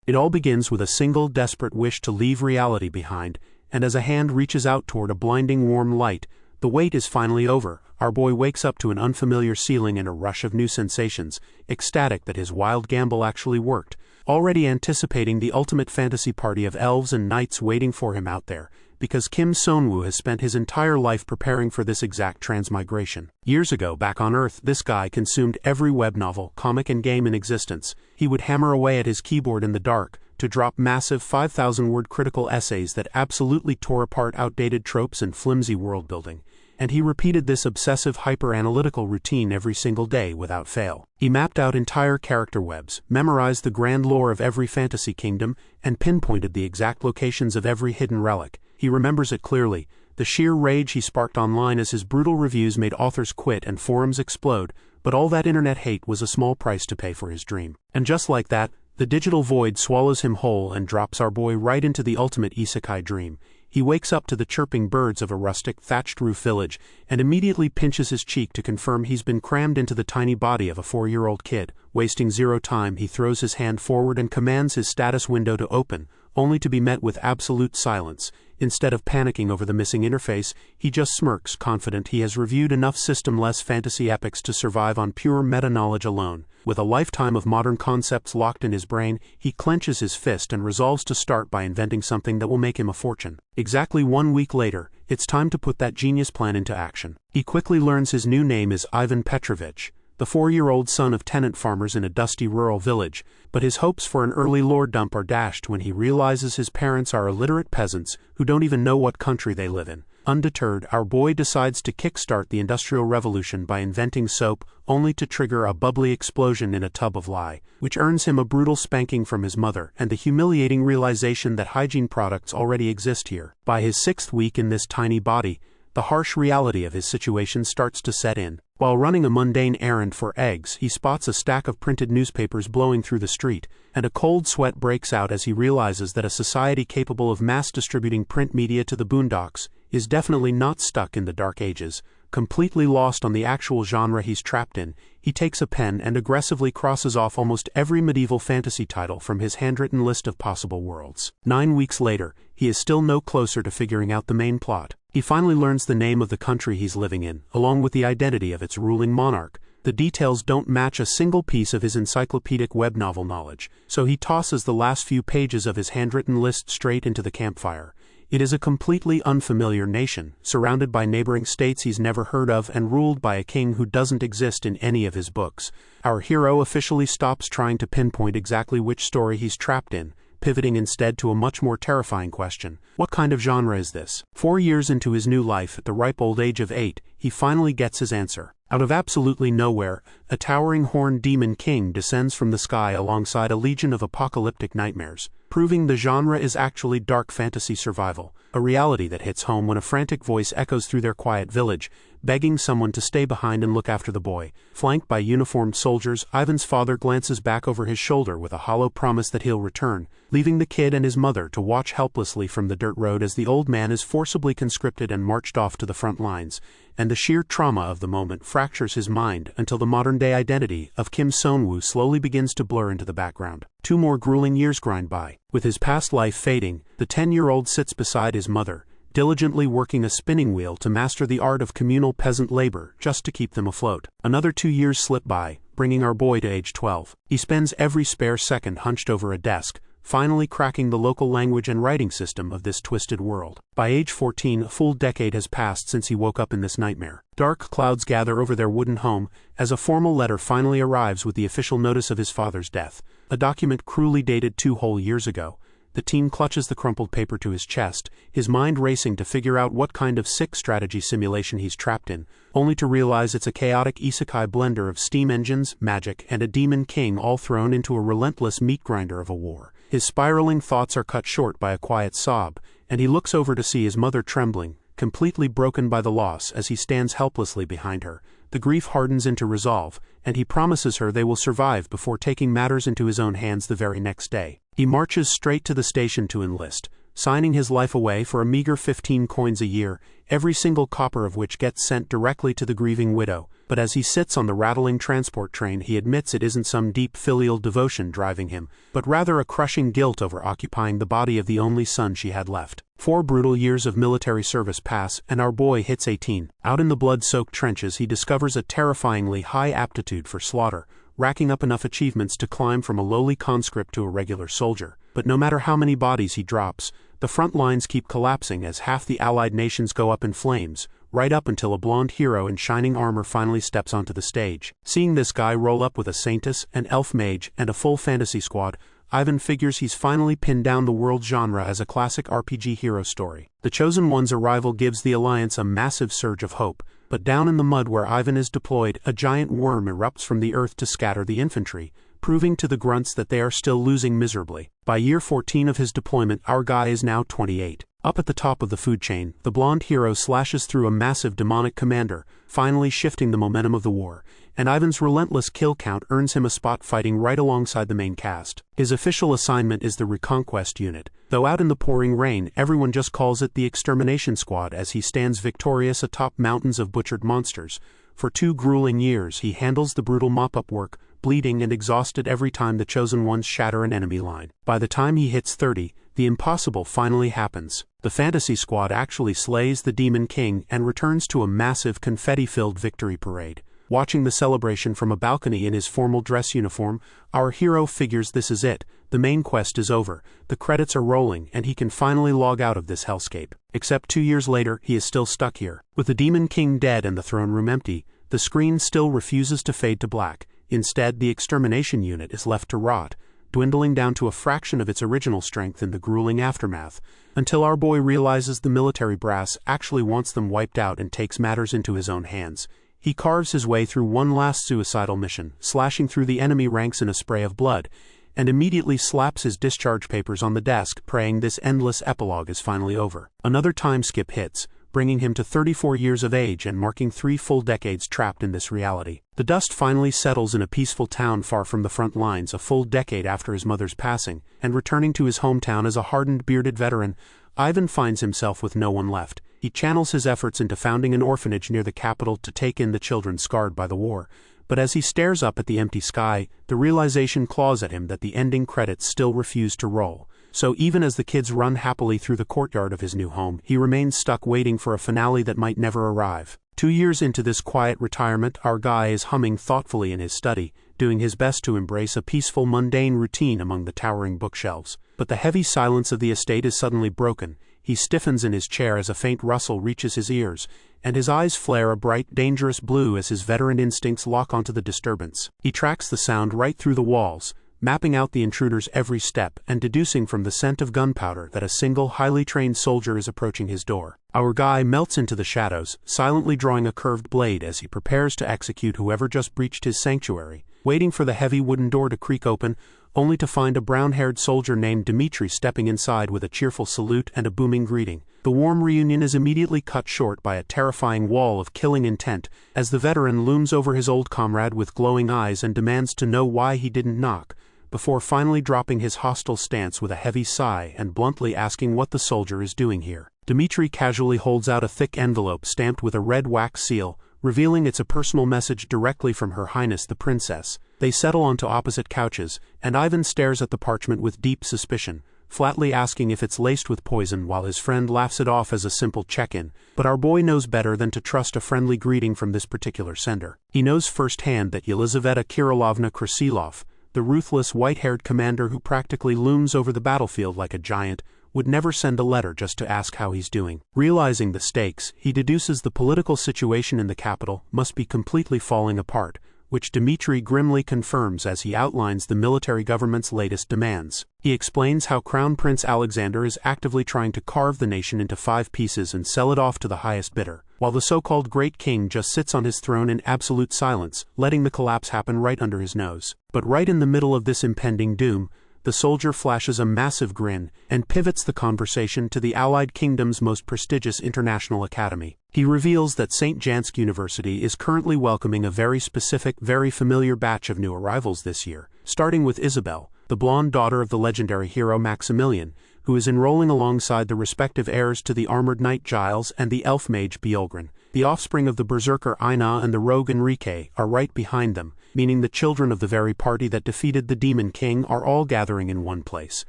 It all begins with a single desperate wish to leave reality behind, and as a hand reaches out toward a blinding warm light, the wait is finally over. Our boy wakes up to an unfamiliar ceiling and a rush of new sensations, ecstatic that his wild gamble actually worked, already anticipating the ultimate fantasy party of elves and knights waiting for him out there, because Kim Seon-woo has spent his entire life preparing for this exact transmigration. Years ago, back on Earth, this guy consumed every web novel, comic and game in existence. He would hammer away at his keyboard in the dark, to drop massive 5,000-word critical essays that absolutely tore apart outdated tropes and flimsy world-building. And he repeated this obsessive hyper-analytical routine every single day without fail. He mapped out entire character webs, memorized the grand lore of every fantasy kingdom, and pinpointed the exact locations of every hidden relic. He remembers it clearly, the sheer rage he sparked online as his brutal reviews made authors quit and forums explode, but all that internet hate was a small price to pay for his dream. And just like that, the digital void swallows him whole and drops our boy right into the ultimate isekai dream. He wakes up to the chirping birds of a rustic, thatched-roof village, and immediately pinches his cheek to confirm he's been crammed into the tiny body of a 4-year-old kid. Wasting zero time, he throws his hand forward and commands his status window to open, only to be met with absolute silence. Instead of panicking over the missing interface, he just smirks, confident he has reviewed enough system-less fantasy epics to survive on pure meta-knowledge alone. With a lifetime of modern concepts locked in his brain, he clenches his fist and resolves to start by inventing something that will make him a fortune. Exactly 1 week later, it's time to put that genius plan into action. He quickly learns his new name is Ivan Petrovich, the 4-year-old son of tenant farmers in a dusty rural village, but his hopes for an early lore dump are dashed when he realizes his parents are illiterate peasants who don't even know what country they live in. Undeterred, our boy decides to kickstart the Industrial Revolution by inventing soap, only to trigger a bubbly explosion in a tub of lye, which earns him a brutal spanking from his mother and the humiliating realization that hygiene products already exist here. By his 6th week in this tiny body, the harsh reality of his situation starts to set in. While running a mundane errand for eggs, he spots a stack of printed newspapers blowing through the street, and a cold sweat breaks out as he realizes that a society capable of mass-distributing print media to the boondocks is definitely not stuck in the Dark Ages. Completely lost on the actual genre he's trapped in, he takes a pen and aggressively crosses off almost every medieval fantasy title from his handwritten list of possible worlds. 9 weeks later, he is still no closer to figuring out the main plot. He finally learns the name of the country he's living in, along with the identity of its ruling monarch. The details don't match a single piece of his encyclopedic web novel knowledge, so he tosses the last few pages of his handwritten list straight into the campfire. It is a completely unfamiliar nation, surrounded by neighboring states he's never heard of and ruled by a king who doesn't exist in any of his books. Our hero officially stops trying to pinpoint exactly which story he's trapped in, pivoting instead to a much more terrifying question. What kind of genre is this? 4 years into his new life, at the ripe old age of 8, he finally gets his answer. Out of absolutely nowhere, a towering horned demon king descends from the sky alongside a legion of apocalyptic nightmares, proving the genre is actually dark fantasy survival, a reality that hits home when a frantic voice echoes through their quiet village, begging someone to stay behind and look after the boy. Flanked by uniformed soldiers, Ivan's father glances back over his shoulder with a hollow promise that he'll return, leaving the kid and his mother to watch helplessly from the dirt road as the old man is forcibly conscripted and marched off to the front lines. And the sheer trauma of the moment fractures his mind until the modern-day identity of Kim Seon-woo slowly begins to blur into the background. 2 more grueling years grind by. With his past life fading, the 10-year-old sits beside his mother, diligently working a spinning wheel to master the art of communal peasant labor just to keep them afloat. Another 2 years slip by, bringing our boy to age 12. He spends every spare second hunched over a desk, finally cracking the local language and writing system of this twisted world. By age 14, a full decade has passed since he woke up in this nightmare. Dark clouds gather over their wooden home as a formal letter finally arrives with the official notice of his father's death, a document cruelly dated 2 whole years ago. The teen clutches the crumpled paper to his chest, his mind racing to figure out what kind of sick strategy simulation he's trapped in, only to realize it's a chaotic isekai blender of steam engines, magic, and a demon king all thrown into a relentless meat grinder of a war. His spiraling thoughts are cut short by a quiet sob, and he looks over to see his mother trembling, completely broken by the loss as he stands helplessly behind her. The grief hardens into resolve, and he promises her they will survive before taking matters into his own hands the very next day. He marches straight to the station to enlist, signing his life away for a meager 15 coins a year, every single copper of which gets sent directly to the grieving widow. But as he sits on the rattling transport train, he admits it isn't some deep filial devotion driving him, but rather a crushing guilt over occupying the body of the only son she had left. 4 brutal years of military service pass, and our boy hits 18. Out in the blood-soaked trenches, he discovers a terrifyingly high aptitude for slaughter, racking up enough achievements to climb from a lowly conscript to a regular soldier. But no matter how many bodies he drops, the front lines keep collapsing as half the allied nations go up in flames, right up until a blonde hero in shining armor finally steps onto the stage. Seeing this guy roll up with a saintess, an elf mage, and a full fantasy squad, Ivan figures he's finally pinned down the world genre as a classic RPG hero story. The Chosen One's arrival gives the Alliance a massive surge of hope, but down in the mud where Ivan is deployed, a giant worm erupts from the earth to scatter the infantry, proving to the grunts that they are still losing miserably. By year 14 of his deployment, our guy is now 28. Up at the top of the food chain, the blonde hero slashes through a massive demonic commander, finally shifting the momentum of the war, and Ivan's relentless kill count earns him a spot fighting right alongside the main cast. His official assignment is the Reconquest Unit, though out in the pouring rain, everyone just calls it the Extermination Squad as he stands victorious atop mountains of butchered monsters. For 2 grueling years, he handles the brutal mop-up work, bleeding and exhausted every time the Chosen Ones shatter an enemy line. By the time he hits 30, the impossible finally happens. The fantasy squad actually slays the Demon King and returns to a massive confetti-filled victory parade. Watching the celebration from a balcony in his formal dress uniform, our hero figures this is it. The main quest is over, the credits are rolling, and he can finally log out of this hellscape. Except 2 years later, he is still stuck here. With the Demon King dead and the throne room empty, the screen still refuses to fade to black. Instead, the extermination unit is left to rot, dwindling down to a fraction of its original strength in the grueling aftermath, until our boy realizes the military brass actually wants them wiped out and takes matters into his own hands. He carves his way through one last suicidal mission, slashing through the enemy ranks in a spray of blood, and immediately slaps his discharge papers on the desk, praying this endless epilogue is finally over. Another time skip hits, bringing him to 34 years of age and marking 3 full decades trapped in this reality. The dust finally settles in a peaceful town far from the front lines a full decade after his mother's passing, and returning to his hometown as a hardened bearded veteran, Ivan finds himself with no one left. He channels his efforts into founding an orphanage near the capital to take in the children scarred by the war, but as he stares up at the empty sky, the realization claws at him that the ending credits still refuse to roll. So even as the kids run happily through the courtyard of his new home, he remains stuck waiting for a finale that might never arrive. 2 years into this quiet retirement, our guy is humming thoughtfully in his study, doing his best to embrace a peaceful, mundane routine among the towering bookshelves. But the heavy silence of the estate is suddenly broken. He stiffens in his chair as a faint rustle reaches his ears, and his eyes flare a bright, dangerous blue as his veteran instincts lock onto the disturbance. He tracks the sound right through the walls, mapping out the intruder's every step and deducing from the scent of gunpowder that a single, highly trained soldier is approaching his door. Our guy melts into the shadows, silently drawing a curved blade as he prepares to execute whoever just breached his sanctuary, waiting for the heavy wooden door to creak open, only to find a brown-haired soldier named Dmitri stepping inside with a cheerful salute and a booming greeting. The warm reunion is immediately cut short by a terrifying wall of killing intent as the veteran looms over his old comrade with glowing eyes and demands to know why he didn't knock, before finally dropping his hostile stance with a heavy sigh and bluntly asking what the soldier is doing here. Dmitri casually holds out a thick envelope stamped with a red wax seal, revealing it's a personal message directly from Her Highness the Princess. They settle onto opposite couches, and Ivan stares at the parchment with deep suspicion, flatly asking if it's laced with poison while his friend laughs it off as a simple check-in. But our boy knows better than to trust a friendly greeting from this particular sender. He knows firsthand that Yelizaveta Kirillovna Krasilov, the ruthless white-haired commander who practically looms over the battlefield like a giant, would never send a letter just to ask how he's doing. Realizing the stakes, he deduces the political situation in the capital must be completely falling apart, which Dmitri grimly confirms as he outlines the military government's latest demands. He explains how Crown Prince Alexander is actively trying to carve the nation into 5 pieces and sell it off to the highest bidder, while the so-called Great King just sits on his throne in absolute silence, letting the collapse happen right under his nose. But right in the middle of this impending doom, the soldier flashes a massive grin and pivots the conversation to the Allied Kingdom's most prestigious international academy. He reveals that St. Jansk University is currently welcoming a very specific, very familiar batch of new arrivals this year, starting with Isabel, the blonde daughter of the legendary hero Maximilian, who is enrolling alongside the respective heirs to the armored knight Giles and the elf mage Bjolgren. The offspring of the berserker Ina and the rogue Enrique are right behind them, meaning the children of the very party that defeated the Demon King are all gathering in one place.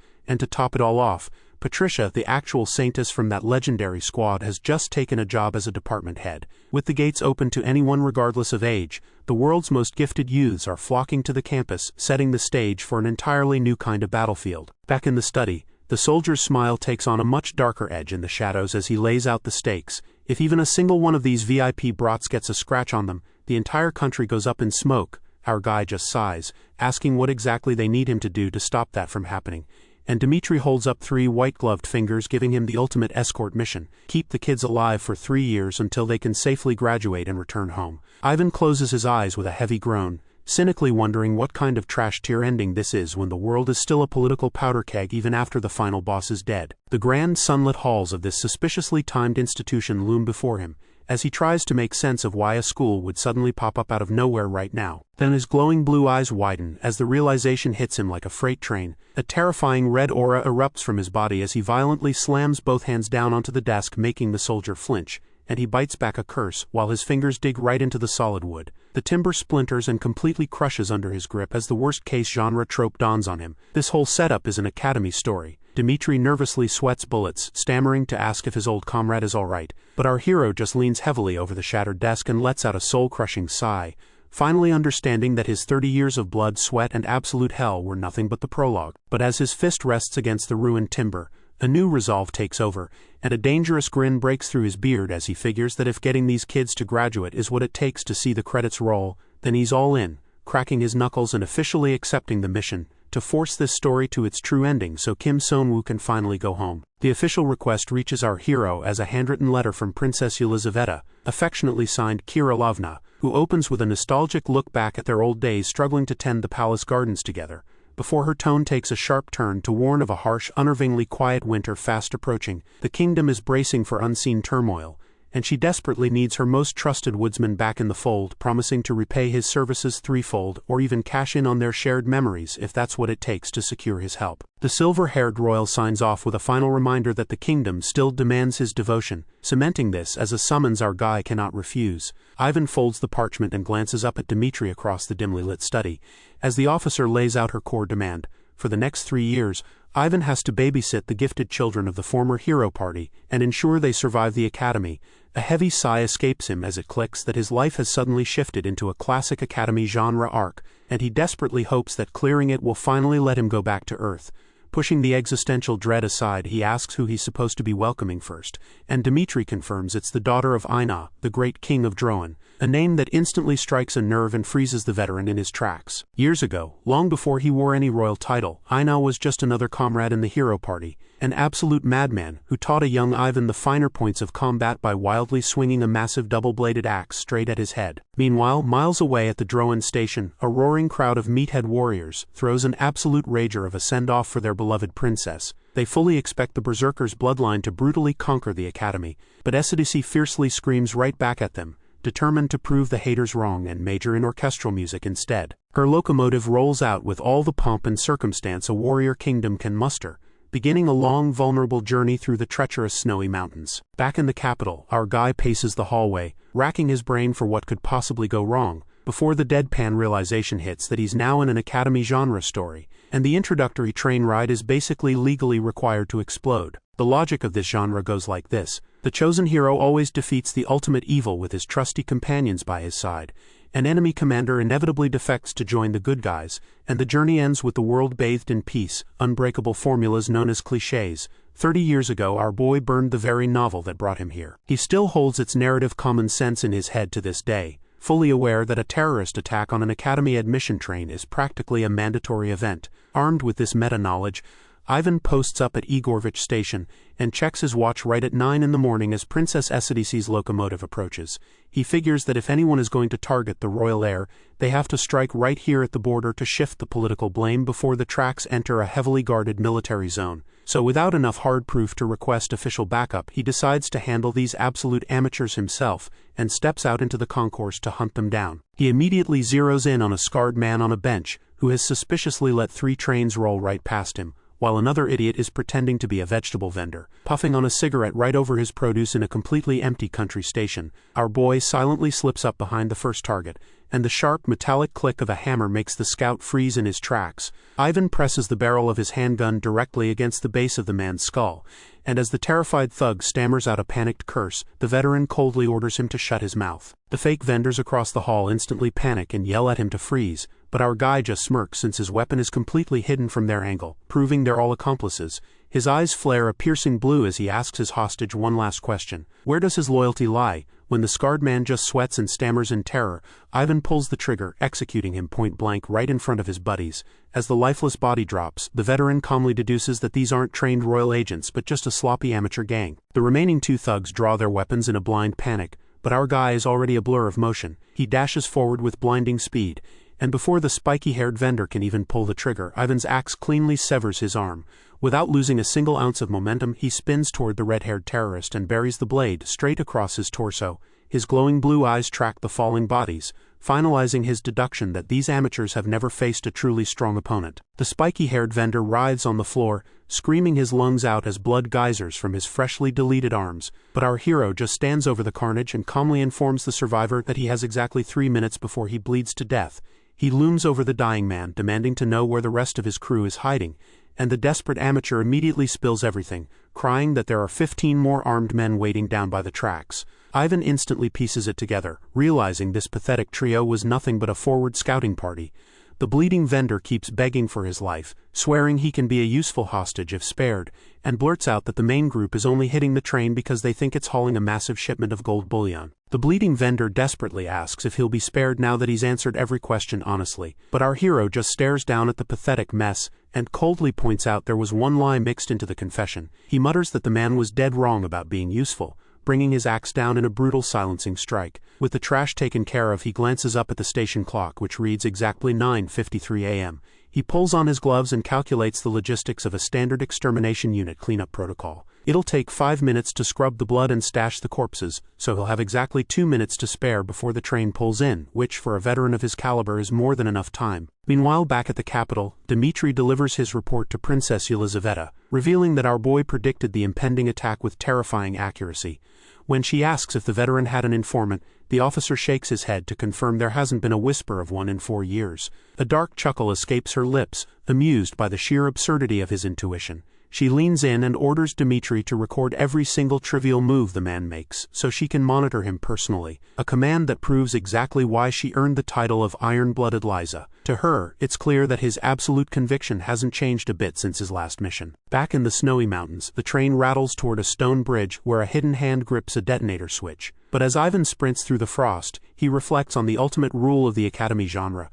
And to top it all off, Patricia, the actual saintess from that legendary squad, has just taken a job as a department head. With the gates open to anyone regardless of age, the world's most gifted youths are flocking to the campus, setting the stage for an entirely new kind of battlefield. Back in the study, the soldier's smile takes on a much darker edge in the shadows as he lays out the stakes. If even a single one of these VIP brats gets a scratch on them, the entire country goes up in smoke. Our guy just sighs, asking what exactly they need him to do to stop that from happening. And Dmitri holds up 3 white-gloved fingers, giving him the ultimate escort mission: keep the kids alive for 3 years until they can safely graduate and return home. Ivan closes his eyes with a heavy groan, cynically wondering what kind of trash-tier ending this is when the world is still a political powder keg even after the final boss is dead. The grand sunlit halls of this suspiciously timed institution loom before him, as he tries to make sense of why a school would suddenly pop up out of nowhere right now. Then his glowing blue eyes widen as the realization hits him like a freight train. A terrifying red aura erupts from his body as he violently slams both hands down onto the desk, making the soldier flinch, and he bites back a curse while his fingers dig right into the solid wood. The timber splinters and completely crushes under his grip as the worst-case genre trope dawns on him. This whole setup is an academy story. Dmitri nervously sweats bullets, stammering to ask if his old comrade is all right, but our hero just leans heavily over the shattered desk and lets out a soul-crushing sigh, finally understanding that his 30 years of blood, sweat, and absolute hell were nothing but the prologue. But as his fist rests against the ruined timber, a new resolve takes over, and a dangerous grin breaks through his beard as he figures that if getting these kids to graduate is what it takes to see the credits roll, then he's all in, cracking his knuckles and officially accepting the mission to force this story to its true ending so Kim Son-woo can finally go home. The official request reaches our hero as a handwritten letter from Princess Yelizaveta, affectionately signed Kirilovna, who opens with a nostalgic look back at their old days struggling to tend the palace gardens together, before her tone takes a sharp turn to warn of a harsh, unnervingly quiet winter fast approaching. The kingdom is bracing for unseen turmoil, and she desperately needs her most trusted woodsman back in the fold, promising to repay his services threefold or even cash in on their shared memories if that's what it takes to secure his help. The silver-haired royal signs off with a final reminder that the kingdom still demands his devotion, cementing this as a summons our guy cannot refuse. Ivan folds the parchment and glances up at Dmitri across the dimly lit study, as the officer lays out her core demand. For the next 3 years, Ivan has to babysit the gifted children of the former hero party and ensure they survive the academy. A heavy sigh escapes him as it clicks that his life has suddenly shifted into a classic academy genre arc, and he desperately hopes that clearing it will finally let him go back to Earth. Pushing the existential dread aside, he asks who he's supposed to be welcoming first, and Dmitri confirms it's the daughter of Ina, the great king of Drowan, a name that instantly strikes a nerve and freezes the veteran in his tracks. Years ago, long before he wore any royal title, Ina was just another comrade in the hero party, an absolute madman who taught a young Ivan the finer points of combat by wildly swinging a massive double-bladed axe straight at his head. Meanwhile, miles away at the Drowan station, a roaring crowd of meathead warriors throws an absolute rager of a send-off for their beloved princess. They fully expect the berserker's bloodline to brutally conquer the academy, but Esidici fiercely screams right back at them, determined to prove the haters wrong and major in orchestral music instead. Her locomotive rolls out with all the pomp and circumstance a warrior kingdom can muster, beginning a long, vulnerable journey through the treacherous snowy mountains. Back in the capital, our guy paces the hallway, racking his brain for what could possibly go wrong, before the deadpan realization hits that he's now in an academy genre story, and the introductory train ride is basically legally required to explode. The logic of this genre goes like this: the chosen hero always defeats the ultimate evil with his trusty companions by his side. An enemy commander inevitably defects to join the good guys, and the journey ends with the world bathed in peace, unbreakable formulas known as clichés. 30 years ago our boy burned the very novel that brought him here. He still holds its narrative common sense in his head to this day, fully aware that a terrorist attack on an academy admission train is practically a mandatory event. Armed with this meta-knowledge, Ivan posts up at Igorvich Station and checks his watch right at 9 in the morning as Princess Esidici's locomotive approaches. He figures that if anyone is going to target the royal heir, they have to strike right here at the border to shift the political blame before the tracks enter a heavily guarded military zone. So without enough hard proof to request official backup, he decides to handle these absolute amateurs himself and steps out into the concourse to hunt them down. He immediately zeroes in on a scarred man on a bench who has suspiciously let 3 trains roll right past him, while another idiot is pretending to be a vegetable vendor, puffing on a cigarette right over his produce in a completely empty country station. Our boy silently slips up behind the first target, and the sharp metallic click of a hammer makes the scout freeze in his tracks. Ivan presses the barrel of his handgun directly against the base of the man's skull, and as the terrified thug stammers out a panicked curse, the veteran coldly orders him to shut his mouth. The fake vendors across the hall instantly panic and yell at him to freeze, but our guy just smirks since his weapon is completely hidden from their angle, proving they're all accomplices. His eyes flare a piercing blue as he asks his hostage one last question. Where does his loyalty lie? When the scarred man just sweats and stammers in terror, Ivan pulls the trigger, executing him point blank right in front of his buddies. As the lifeless body drops, the veteran calmly deduces that these aren't trained royal agents but just a sloppy amateur gang. The remaining two thugs draw their weapons in a blind panic, but our guy is already a blur of motion. He dashes forward with blinding speed, and before the spiky-haired vendor can even pull the trigger, Ivan's axe cleanly severs his arm. Without losing a single ounce of momentum, he spins toward the red-haired terrorist and buries the blade straight across his torso. His glowing blue eyes track the falling bodies, finalizing his deduction that these amateurs have never faced a truly strong opponent. The spiky-haired vendor writhes on the floor, screaming his lungs out as blood geysers from his freshly deleted arms, but our hero just stands over the carnage and calmly informs the survivor that he has exactly 3 minutes before he bleeds to death. He looms over the dying man, demanding to know where the rest of his crew is hiding, and the desperate amateur immediately spills everything, crying that there are 15 more armed men waiting down by the tracks. Ivan instantly pieces it together, realizing this pathetic trio was nothing but a forward scouting party. The bleeding vendor keeps begging for his life, swearing he can be a useful hostage if spared, and blurts out that the main group is only hitting the train because they think it's hauling a massive shipment of gold bullion. The bleeding vendor desperately asks if he'll be spared now that he's answered every question honestly, but our hero just stares down at the pathetic mess and coldly points out there was one lie mixed into the confession. He mutters that the man was dead wrong about being useful, bringing his axe down in a brutal silencing strike. With the trash taken care of, he glances up at the station clock, which reads exactly 9:53 a.m. He pulls on his gloves and calculates the logistics of a standard extermination unit cleanup protocol. It'll take 5 minutes to scrub the blood and stash the corpses, so he'll have exactly 2 minutes to spare before the train pulls in, which for a veteran of his caliber is more than enough time. Meanwhile, back at the capital, Dmitri delivers his report to Princess Yelizaveta, revealing that our boy predicted the impending attack with terrifying accuracy. When she asks if the veteran had an informant, the officer shakes his head to confirm there hasn't been a whisper of one in 4 years. A dark chuckle escapes her lips, amused by the sheer absurdity of his intuition. She leans in and orders Dmitri to record every single trivial move the man makes, so she can monitor him personally, a command that proves exactly why she earned the title of Iron-Blooded Liza. To her, it's clear that his absolute conviction hasn't changed a bit since his last mission. Back in the snowy mountains, the train rattles toward a stone bridge where a hidden hand grips a detonator switch. But as Ivan sprints through the frost, he reflects on the ultimate rule of the Academy genre.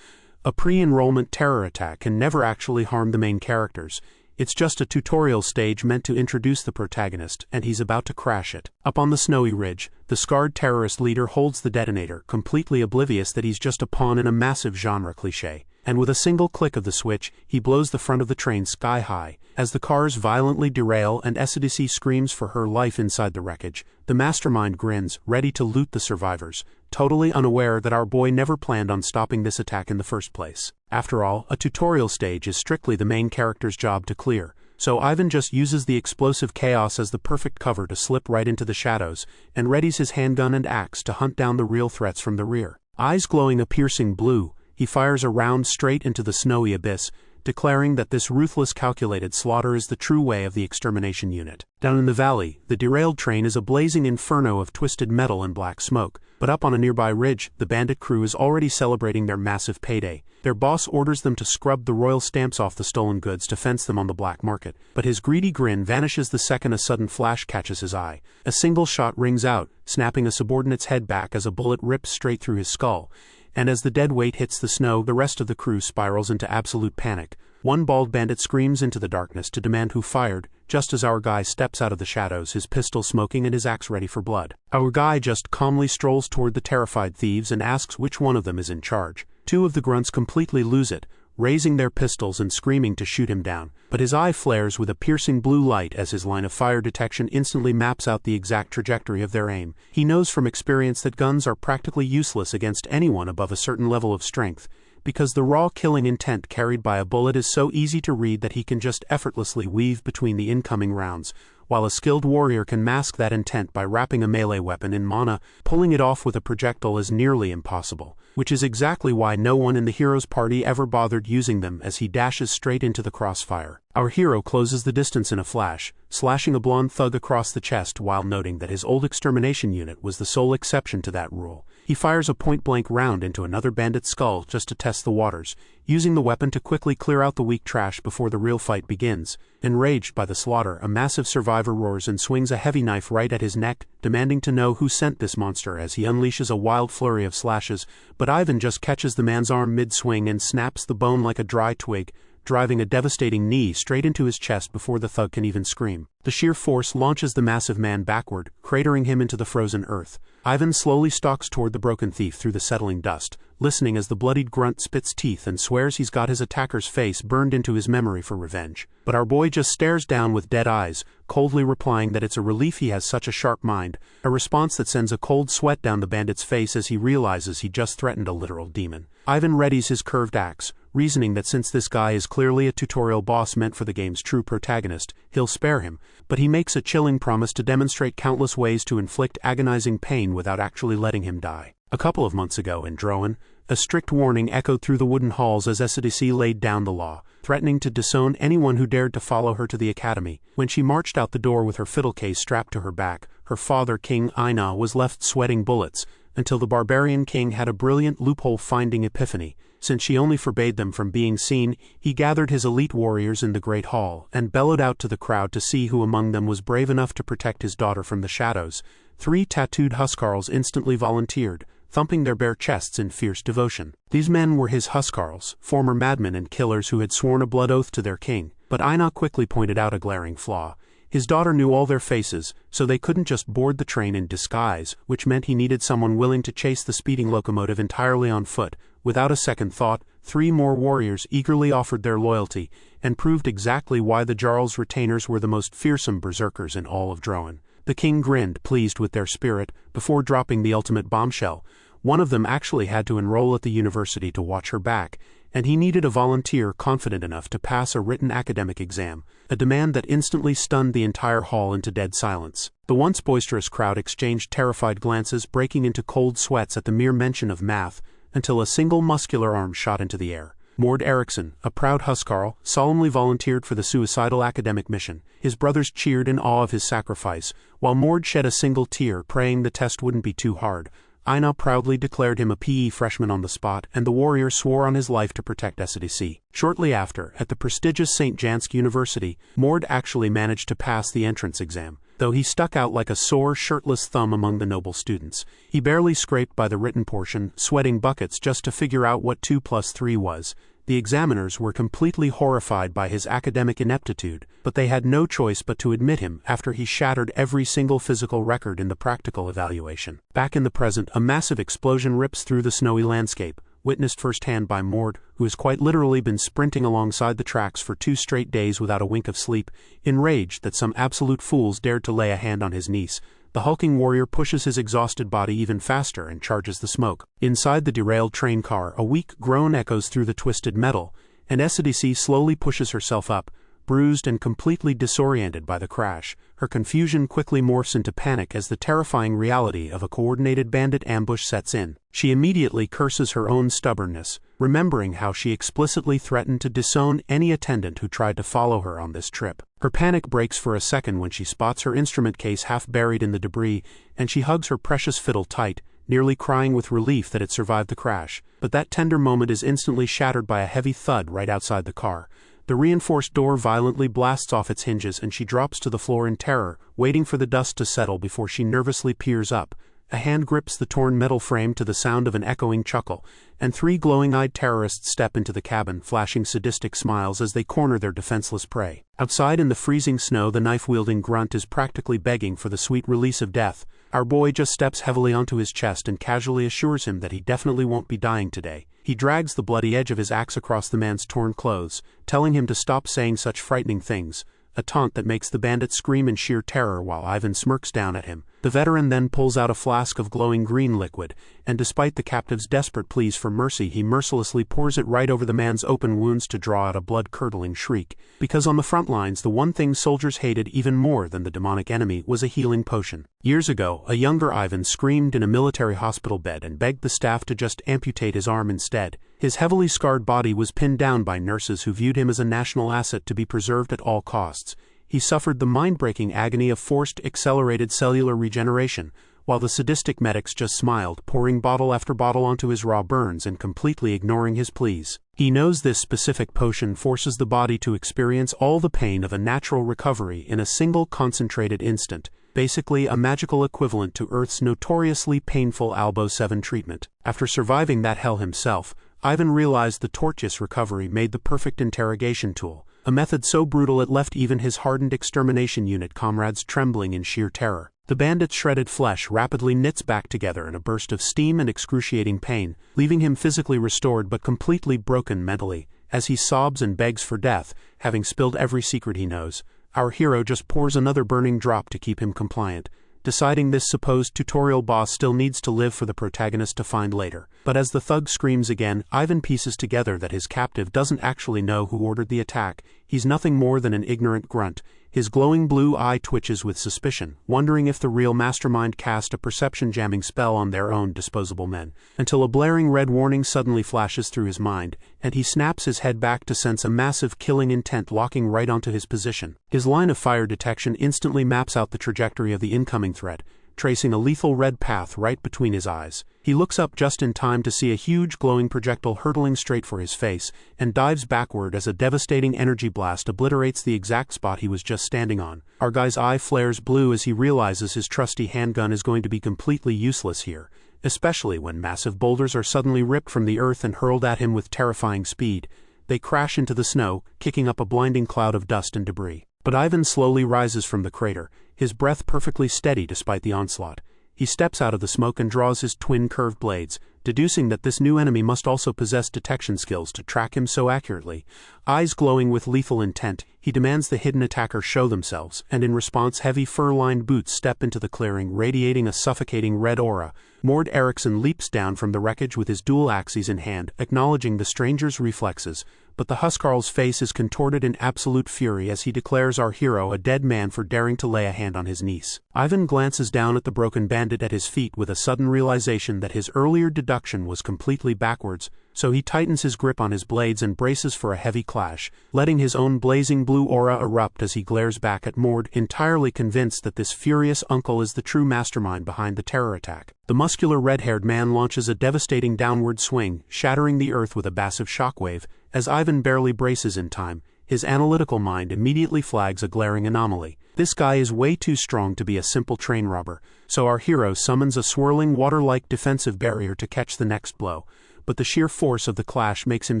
A pre-enrollment terror attack can never actually harm the main characters. It's just a tutorial stage meant to introduce the protagonist, and he's about to crash it. Up on the snowy ridge, the scarred terrorist leader holds the detonator, completely oblivious that he's just a pawn in a massive genre cliché. And with a single click of the switch, he blows the front of the train sky high. As the cars violently derail and Esidici screams for her life inside the wreckage, the mastermind grins, ready to loot the survivors, totally unaware that our boy never planned on stopping this attack in the first place. After all, a tutorial stage is strictly the main character's job to clear, so Ivan just uses the explosive chaos as the perfect cover to slip right into the shadows, and readies his handgun and axe to hunt down the real threats from the rear. Eyes glowing a piercing blue, he fires a round straight into the snowy abyss, declaring that this ruthless calculated slaughter is the true way of the extermination unit. Down in the valley, the derailed train is a blazing inferno of twisted metal and black smoke, but up on a nearby ridge, the bandit crew is already celebrating their massive payday. Their boss orders them to scrub the royal stamps off the stolen goods to fence them on the black market, but his greedy grin vanishes the second a sudden flash catches his eye. A single shot rings out, snapping a subordinate's head back as a bullet rips straight through his skull. And as the dead weight hits the snow, the rest of the crew spirals into absolute panic. One bald bandit screams into the darkness to demand who fired, just as our guy steps out of the shadows, his pistol smoking and his axe ready for blood. Our guy just calmly strolls toward the terrified thieves and asks which one of them is in charge. Two of the grunts completely lose it, raising their pistols and screaming to shoot him down, but his eye flares with a piercing blue light as his line of fire detection instantly maps out the exact trajectory of their aim. He knows from experience that guns are practically useless against anyone above a certain level of strength. because the raw killing intent carried by a bullet is so easy to read that he can just effortlessly weave between the incoming rounds, while a skilled warrior can mask that intent by wrapping a melee weapon in mana. Pulling it off with a projectile is nearly impossible, which is exactly why no one in the hero's party ever bothered using them, as he dashes straight into the crossfire. Our hero closes the distance in a flash, slashing a blonde thug across the chest while noting that his old extermination unit was the sole exception to that rule. He fires a point-blank round into another bandit's skull just to test the waters, using the weapon to quickly clear out the weak trash before the real fight begins. Enraged by the slaughter, a massive survivor roars and swings a heavy knife right at his neck, demanding to know who sent this monster as he unleashes a wild flurry of slashes, but Ivan just catches the man's arm mid-swing and snaps the bone like a dry twig, driving a devastating knee straight into his chest before the thug can even scream. The sheer force launches the massive man backward, cratering him into the frozen earth. Ivan slowly stalks toward the broken thief through the settling dust, listening as the bloodied grunt spits teeth and swears he's got his attacker's face burned into his memory for revenge. But our boy just stares down with dead eyes, coldly replying that it's a relief he has such a sharp mind, a response that sends a cold sweat down the bandit's face as he realizes he just threatened a literal demon. Ivan readies his curved axe, reasoning that since this guy is clearly a tutorial boss meant for the game's true protagonist, he'll spare him, but he makes a chilling promise to demonstrate countless ways to inflict agonizing pain without actually letting him die. A couple of months ago in Drowan, a strict warning echoed through the wooden halls as SDC laid down the law, threatening to disown anyone who dared to follow her to the academy. When she marched out the door with her fiddle case strapped to her back, her father, King Aina, was left sweating bullets, until the barbarian king had a brilliant loophole-finding epiphany. Since she only forbade them from being seen, he gathered his elite warriors in the Great Hall and bellowed out to the crowd to see who among them was brave enough to protect his daughter from the shadows. 3 tattooed huskarls instantly volunteered, thumping their bare chests in fierce devotion. These men were his huskarls, former madmen and killers who had sworn a blood oath to their king, but Aina quickly pointed out a glaring flaw. His daughter knew all their faces, so they couldn't just board the train in disguise, which meant he needed someone willing to chase the speeding locomotive entirely on foot. Without a second thought, 3 more warriors eagerly offered their loyalty, and proved exactly why the Jarl's retainers were the most fearsome berserkers in all of Drowan. The king grinned, pleased with their spirit, before dropping the ultimate bombshell. One of them actually had to enroll at the university to watch her back, and he needed a volunteer confident enough to pass a written academic exam, a demand that instantly stunned the entire hall into dead silence. The once boisterous crowd exchanged terrified glances, breaking into cold sweats at the mere mention of math, until a single muscular arm shot into the air. Mord Eriksson, a proud huskarl, solemnly volunteered for the suicidal academic mission. His brothers cheered in awe of his sacrifice, while Mord shed a single tear, praying the test wouldn't be too hard. Aina proudly declared him a PE freshman on the spot, and the warrior swore on his life to protect SDC. Shortly after, at the prestigious St. Jansk University, Mord actually managed to pass the entrance exam, though he stuck out like a sore, shirtless thumb among the noble students. He barely scraped by the written portion, sweating buckets just to figure out what 2 + 3 was. The examiners were completely horrified by his academic ineptitude, but they had no choice but to admit him after he shattered every single physical record in the practical evaluation. Back in the present, a massive explosion rips through the snowy landscape, witnessed firsthand by Mord, who has quite literally been sprinting alongside the tracks for 2 straight days without a wink of sleep. Enraged that some absolute fools dared to lay a hand on his niece, the hulking warrior pushes his exhausted body even faster and charges the smoke. Inside the derailed train car, a weak groan echoes through the twisted metal, and SDC slowly pushes herself up, bruised and completely disoriented by the crash. Her confusion quickly morphs into panic as the terrifying reality of a coordinated bandit ambush sets in. She immediately curses her own stubbornness, remembering how she explicitly threatened to disown any attendant who tried to follow her on this trip. Her panic breaks for a second when she spots her instrument case half buried in the debris, and she hugs her precious fiddle tight, nearly crying with relief that it survived the crash. But that tender moment is instantly shattered by a heavy thud right outside the car. The reinforced door violently blasts off its hinges and she drops to the floor in terror, waiting for the dust to settle before she nervously peers up. A hand grips the torn metal frame to the sound of an echoing chuckle, and 3 glowing-eyed terrorists step into the cabin, flashing sadistic smiles as they corner their defenseless prey. Outside in the freezing snow, the knife-wielding grunt is practically begging for the sweet release of death. Our boy just steps heavily onto his chest and casually assures him that he definitely won't be dying today. He drags the bloody edge of his axe across the man's torn clothes, telling him to stop saying such frightening things. a taunt that makes the bandit scream in sheer terror while Ivan smirks down at him. The veteran then pulls out a flask of glowing green liquid, and despite the captive's desperate pleas for mercy, he mercilessly pours it right over the man's open wounds to draw out a blood-curdling shriek. Because on the front lines, the one thing soldiers hated even more than the demonic enemy was a healing potion. Years ago, a younger Ivan screamed in a military hospital bed and begged the staff to just amputate his arm instead. His heavily scarred body was pinned down by nurses who viewed him as a national asset to be preserved at all costs. He suffered the mind-breaking agony of forced, accelerated cellular regeneration, while the sadistic medics just smiled, pouring bottle after bottle onto his raw burns and completely ignoring his pleas. He knows this specific potion forces the body to experience all the pain of a natural recovery in a single concentrated instant, basically a magical equivalent to Earth's notoriously painful Albo 7 treatment. After surviving that hell himself, Ivan realized the tortuous recovery made the perfect interrogation tool, a method so brutal it left even his hardened extermination unit comrades trembling in sheer terror. The bandit's shredded flesh rapidly knits back together in a burst of steam and excruciating pain, leaving him physically restored but completely broken mentally. As he sobs and begs for death, having spilled every secret he knows, our hero just pours another burning drop to keep him compliant, deciding this supposed tutorial boss still needs to live for the protagonist to find later. But as the thug screams again, Ivan pieces together that his captive doesn't actually know who ordered the attack. He's nothing more than an ignorant grunt. His glowing blue eye twitches with suspicion, wondering if the real mastermind cast a perception-jamming spell on their own disposable men, until a blaring red warning suddenly flashes through his mind, and he snaps his head back to sense a massive killing intent locking right onto his position. His line of fire detection instantly maps out the trajectory of the incoming threat, tracing a lethal red path right between his eyes. He looks up just in time to see a huge glowing projectile hurtling straight for his face, and dives backward as a devastating energy blast obliterates the exact spot he was just standing on. Our guy's eye flares blue as he realizes his trusty handgun is going to be completely useless here, especially when massive boulders are suddenly ripped from the earth and hurled at him with terrifying speed. They crash into the snow, kicking up a blinding cloud of dust and debris. But Ivan slowly rises from the crater, his breath perfectly steady despite the onslaught. He steps out of the smoke and draws his twin curved blades, deducing that this new enemy must also possess detection skills to track him so accurately. Eyes glowing with lethal intent, he demands the hidden attacker show themselves, and in response heavy fur-lined boots step into the clearing, radiating a suffocating red aura. Mord Eriksson leaps down from the wreckage with his dual axes in hand, acknowledging the stranger's reflexes, but the Huskarl's face is contorted in absolute fury as he declares our hero a dead man for daring to lay a hand on his niece. Ivan glances down at the broken bandit at his feet with a sudden realization that his earlier deduction was completely backwards, so he tightens his grip on his blades and braces for a heavy clash, letting his own blazing blue aura erupt as he glares back at Mord, entirely convinced that this furious uncle is the true mastermind behind the terror attack. The muscular red-haired man launches a devastating downward swing, shattering the earth with a massive shockwave. As Ivan barely braces in time, his analytical mind immediately flags a glaring anomaly. This guy is way too strong to be a simple train robber, so our hero summons a swirling water-like defensive barrier to catch the next blow. But the sheer force of the clash makes him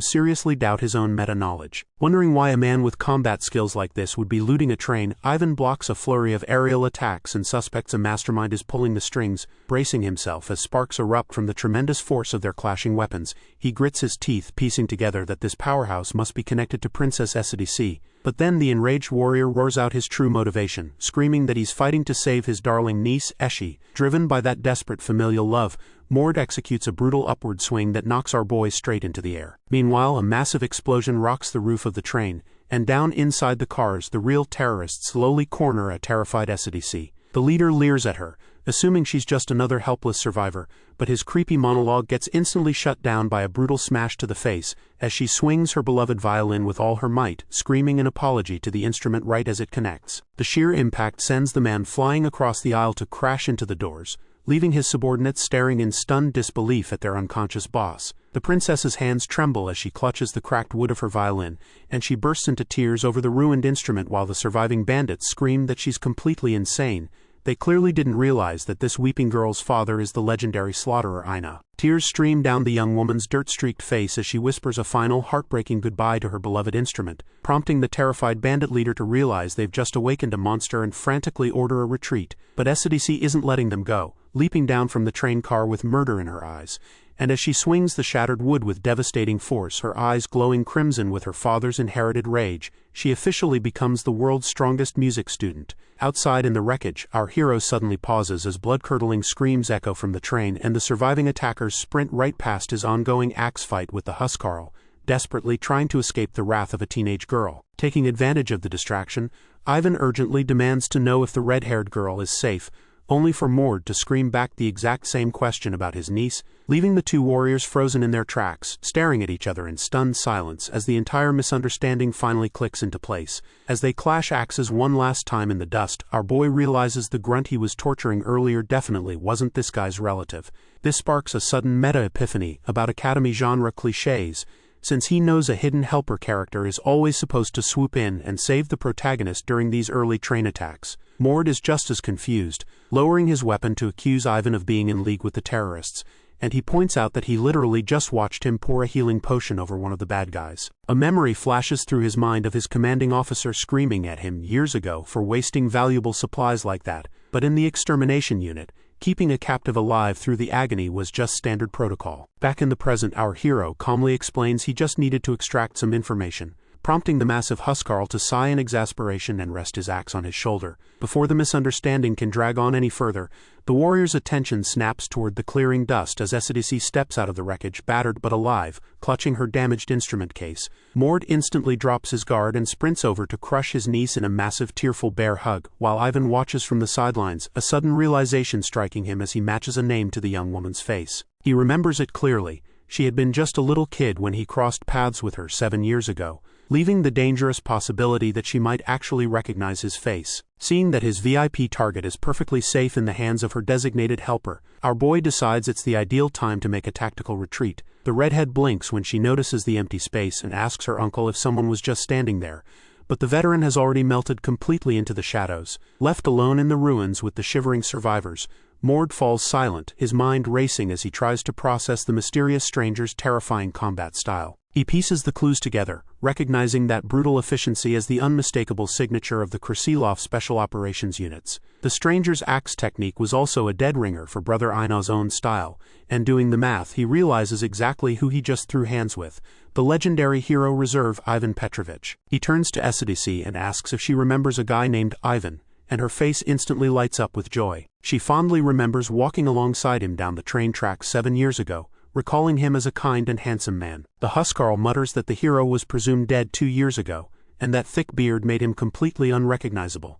seriously doubt his own meta-knowledge. Wondering why a man with combat skills like this would be looting a train, Ivan blocks a flurry of aerial attacks and suspects a mastermind is pulling the strings, bracing himself as sparks erupt from the tremendous force of their clashing weapons. He grits his teeth, piecing together that this powerhouse must be connected to Princess SDC. But then the enraged warrior roars out his true motivation, screaming that he's fighting to save his darling niece, Eshi. Driven by that desperate familial love, Mord executes a brutal upward swing that knocks our boy straight into the air. Meanwhile, a massive explosion rocks the roof of the train, and down inside the cars the real terrorists slowly corner a terrified SDC. The leader leers at her, assuming she's just another helpless survivor, but his creepy monologue gets instantly shut down by a brutal smash to the face as she swings her beloved violin with all her might, screaming an apology to the instrument right as it connects. The sheer impact sends the man flying across the aisle to crash into the doors, leaving his subordinates staring in stunned disbelief at their unconscious boss. The princess's hands tremble as she clutches the cracked wood of her violin, and she bursts into tears over the ruined instrument while the surviving bandits scream that she's completely insane. They clearly didn't realize that this weeping girl's father is the legendary slaughterer Ina. Tears stream down the young woman's dirt-streaked face as she whispers a final heartbreaking goodbye to her beloved instrument, prompting the terrified bandit leader to realize they've just awakened a monster and frantically order a retreat. But SDC isn't letting them go, leaping down from the train car with murder in her eyes. and as she swings the shattered wood with devastating force, her eyes glowing crimson with her father's inherited rage, she officially becomes the world's strongest music student. Outside in the wreckage, our hero suddenly pauses as blood-curdling screams echo from the train and the surviving attackers sprint right past his ongoing axe fight with the Huskarl, desperately trying to escape the wrath of a teenage girl. Taking advantage of the distraction, Ivan urgently demands to know if the red-haired girl is safe, only for Mord to scream back the exact same question about his niece, leaving the two warriors frozen in their tracks, staring at each other in stunned silence as the entire misunderstanding finally clicks into place. As they clash axes one last time in the dust, our boy realizes the grunt he was torturing earlier definitely wasn't this guy's relative. This sparks a sudden meta-epiphany about Academy genre clichés, since he knows a hidden helper character is always supposed to swoop in and save the protagonist during these early train attacks. Mord is just as confused, lowering his weapon to accuse Ivan of being in league with the terrorists, and he points out that he literally just watched him pour a healing potion over one of the bad guys. A memory flashes through his mind of his commanding officer screaming at him years ago for wasting valuable supplies like that, but in the extermination unit, keeping a captive alive through the agony was just standard protocol. Back in the present, our hero calmly explains he just needed to extract some information, prompting the massive Huskarl to sigh in exasperation and rest his axe on his shoulder. Before the misunderstanding can drag on any further, the warrior's attention snaps toward the clearing dust as SDC steps out of the wreckage, battered but alive, clutching her damaged instrument case. Mord instantly drops his guard and sprints over to crush his niece in a massive tearful bear hug, while Ivan watches from the sidelines, a sudden realization striking him as he matches a name to the young woman's face. He remembers it clearly. She had been just a little kid when he crossed paths with her 7 years ago, leaving the dangerous possibility that she might actually recognize his face. Seeing that his VIP target is perfectly safe in the hands of her designated helper, our boy decides it's the ideal time to make a tactical retreat. The redhead blinks when she notices the empty space and asks her uncle if someone was just standing there, but the veteran has already melted completely into the shadows. Left alone in the ruins with the shivering survivors, Mord falls silent, his mind racing as he tries to process the mysterious stranger's terrifying combat style. He pieces the clues together, recognizing that brutal efficiency as the unmistakable signature of the Krasilov Special Operations units. The stranger's axe technique was also a dead ringer for Brother Einar's own style, and doing the math, he realizes exactly who he just threw hands with, the legendary hero reserve Ivan Petrovich. He turns to SDC and asks if she remembers a guy named Ivan, and her face instantly lights up with joy. She fondly remembers walking alongside him down the train tracks 7 years ago, recalling him as a kind and handsome man. The Huskarl mutters that the hero was presumed dead 2 years ago, and that thick beard made him completely unrecognizable.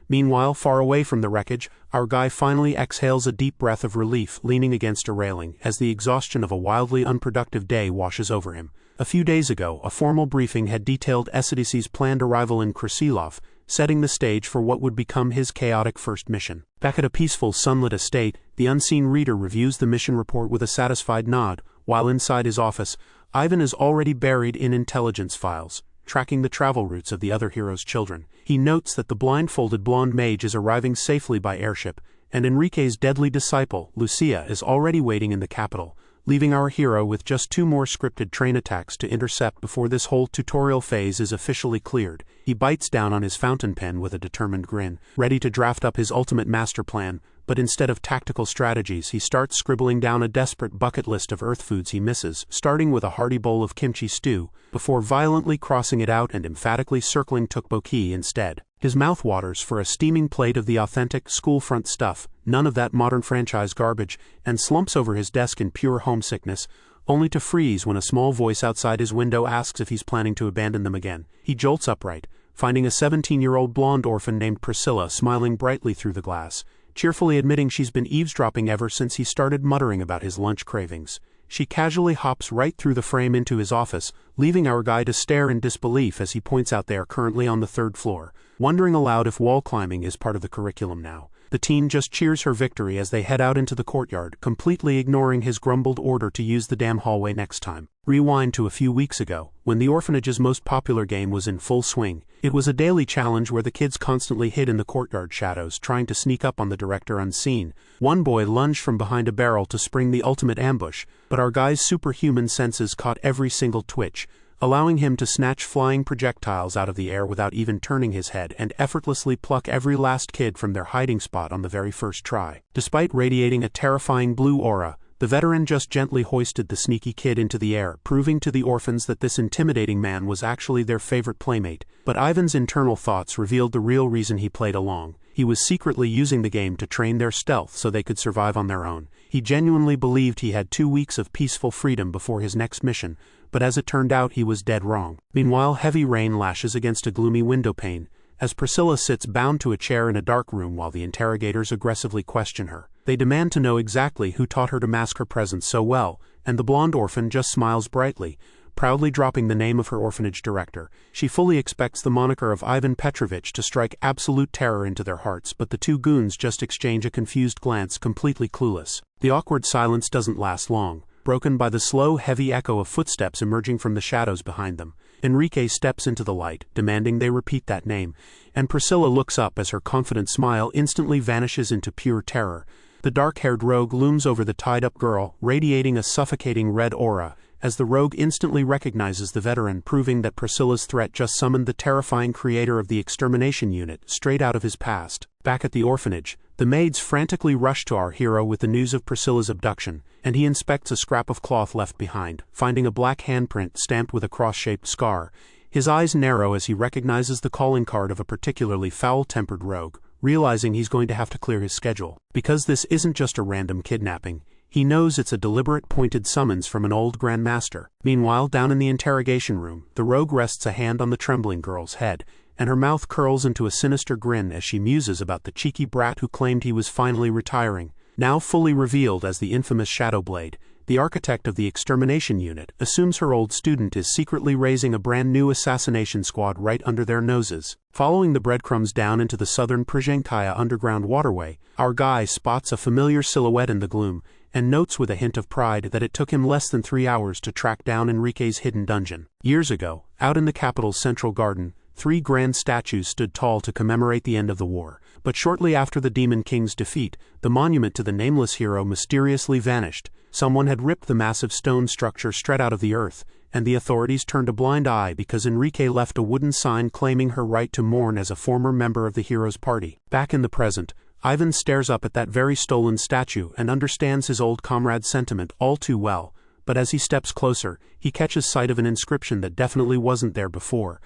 Meanwhile, far away from the wreckage, our guy finally exhales a deep breath of relief, leaning against a railing, as the exhaustion of a wildly unproductive day washes over him. A few days ago, a formal briefing had detailed SDC's planned arrival in Krasilov, setting the stage for what would become his chaotic first mission. Back at a peaceful, sunlit estate, the unseen reader reviews the mission report with a satisfied nod, while inside his office, Ivan is already buried in intelligence files, tracking the travel routes of the other hero's children. He notes that the blindfolded blonde mage is arriving safely by airship, and Enrique's deadly disciple, Lucia, is already waiting in the capital, leaving our hero with just 2 more scripted train attacks to intercept before this whole tutorial phase is officially cleared. He bites down on his fountain pen with a determined grin, ready to draft up his ultimate master plan, but instead of tactical strategies, he starts scribbling down a desperate bucket list of earth foods he misses, starting with a hearty bowl of kimchi stew, before violently crossing it out and emphatically circling tteokbokki instead. His mouth waters for a steaming plate of the authentic school-front stuff, none of that modern franchise garbage, and slumps over his desk in pure homesickness, only to freeze when a small voice outside his window asks if he's planning to abandon them again. He jolts upright, finding a 17-year-old blonde orphan named Priscilla smiling brightly through the glass, cheerfully admitting she's been eavesdropping ever since he started muttering about his lunch cravings. She casually hops right through the frame into his office, leaving our guy to stare in disbelief as he points out they are currently on the 3rd floor, wondering aloud if wall climbing is part of the curriculum now. The teen just cheers her victory as they head out into the courtyard, completely ignoring his grumbled order to use the damn hallway next time. Rewind to a few weeks ago, when the orphanage's most popular game was in full swing. It was a daily challenge where the kids constantly hid in the courtyard shadows, trying to sneak up on the director unseen. One boy lunged from behind a barrel to spring the ultimate ambush, but our guy's superhuman senses caught every single twitch, allowing him to snatch flying projectiles out of the air without even turning his head and effortlessly pluck every last kid from their hiding spot on the very first try. Despite radiating a terrifying blue aura, The veteran just gently hoisted the sneaky kid into the air, proving to the orphans that this intimidating man was actually their favorite playmate. But Ivan's internal thoughts revealed the real reason he played along. He was secretly using the game to train their stealth so they could survive on their own. He genuinely believed he had 2 weeks of peaceful freedom before his next mission, but as it turned out he was dead wrong. Meanwhile, heavy rain lashes against a gloomy windowpane, as Priscilla sits bound to a chair in a dark room while the interrogators aggressively question her. They demand to know exactly who taught her to mask her presence so well, and the blonde orphan just smiles brightly, proudly dropping the name of her orphanage director. She fully expects the moniker of Ivan Petrovich to strike absolute terror into their hearts, but the two goons just exchange a confused glance, completely clueless. The awkward silence doesn't last long, broken by the slow, heavy echo of footsteps emerging from the shadows behind them. Enrique steps into the light, demanding they repeat that name, and Priscilla looks up as her confident smile instantly vanishes into pure terror. The dark-haired rogue looms over the tied-up girl, radiating a suffocating red aura, as the rogue instantly recognizes the veteran, proving that Priscilla's threat just summoned the terrifying creator of the extermination unit straight out of his past. Back at the orphanage, the maids frantically rush to our hero with the news of Priscilla's abduction, and he inspects a scrap of cloth left behind, finding a black handprint stamped with a cross-shaped scar. His eyes narrow as he recognizes the calling card of a particularly foul-tempered rogue, realizing he's going to have to clear his schedule. Because this isn't just a random kidnapping, he knows it's a deliberate, pointed summons from an old grandmaster. Meanwhile, down in the interrogation room, the rogue rests a hand on the trembling girl's head, and her mouth curls into a sinister grin as she muses about the cheeky brat who claimed he was finally retiring. Now fully revealed as the infamous Shadowblade, the architect of the extermination unit assumes her old student is secretly raising a brand new assassination squad right under their noses. Following the breadcrumbs down into the southern Przyankaya underground waterway, our guy spots a familiar silhouette in the gloom, and notes with a hint of pride that it took him less than 3 hours to track down Enrique's hidden dungeon. Years ago, out in the capital's central garden, 3 grand statues stood tall to commemorate the end of the war. But shortly after the Demon King's defeat, the monument to the nameless hero mysteriously vanished. Someone had ripped the massive stone structure straight out of the earth, and the authorities turned a blind eye because Enrique left a wooden sign claiming her right to mourn as a former member of the hero's party. Back in the present, Ivan stares up at that very stolen statue and understands his old comrade's sentiment all too well, but as he steps closer, he catches sight of an inscription that definitely wasn't there before.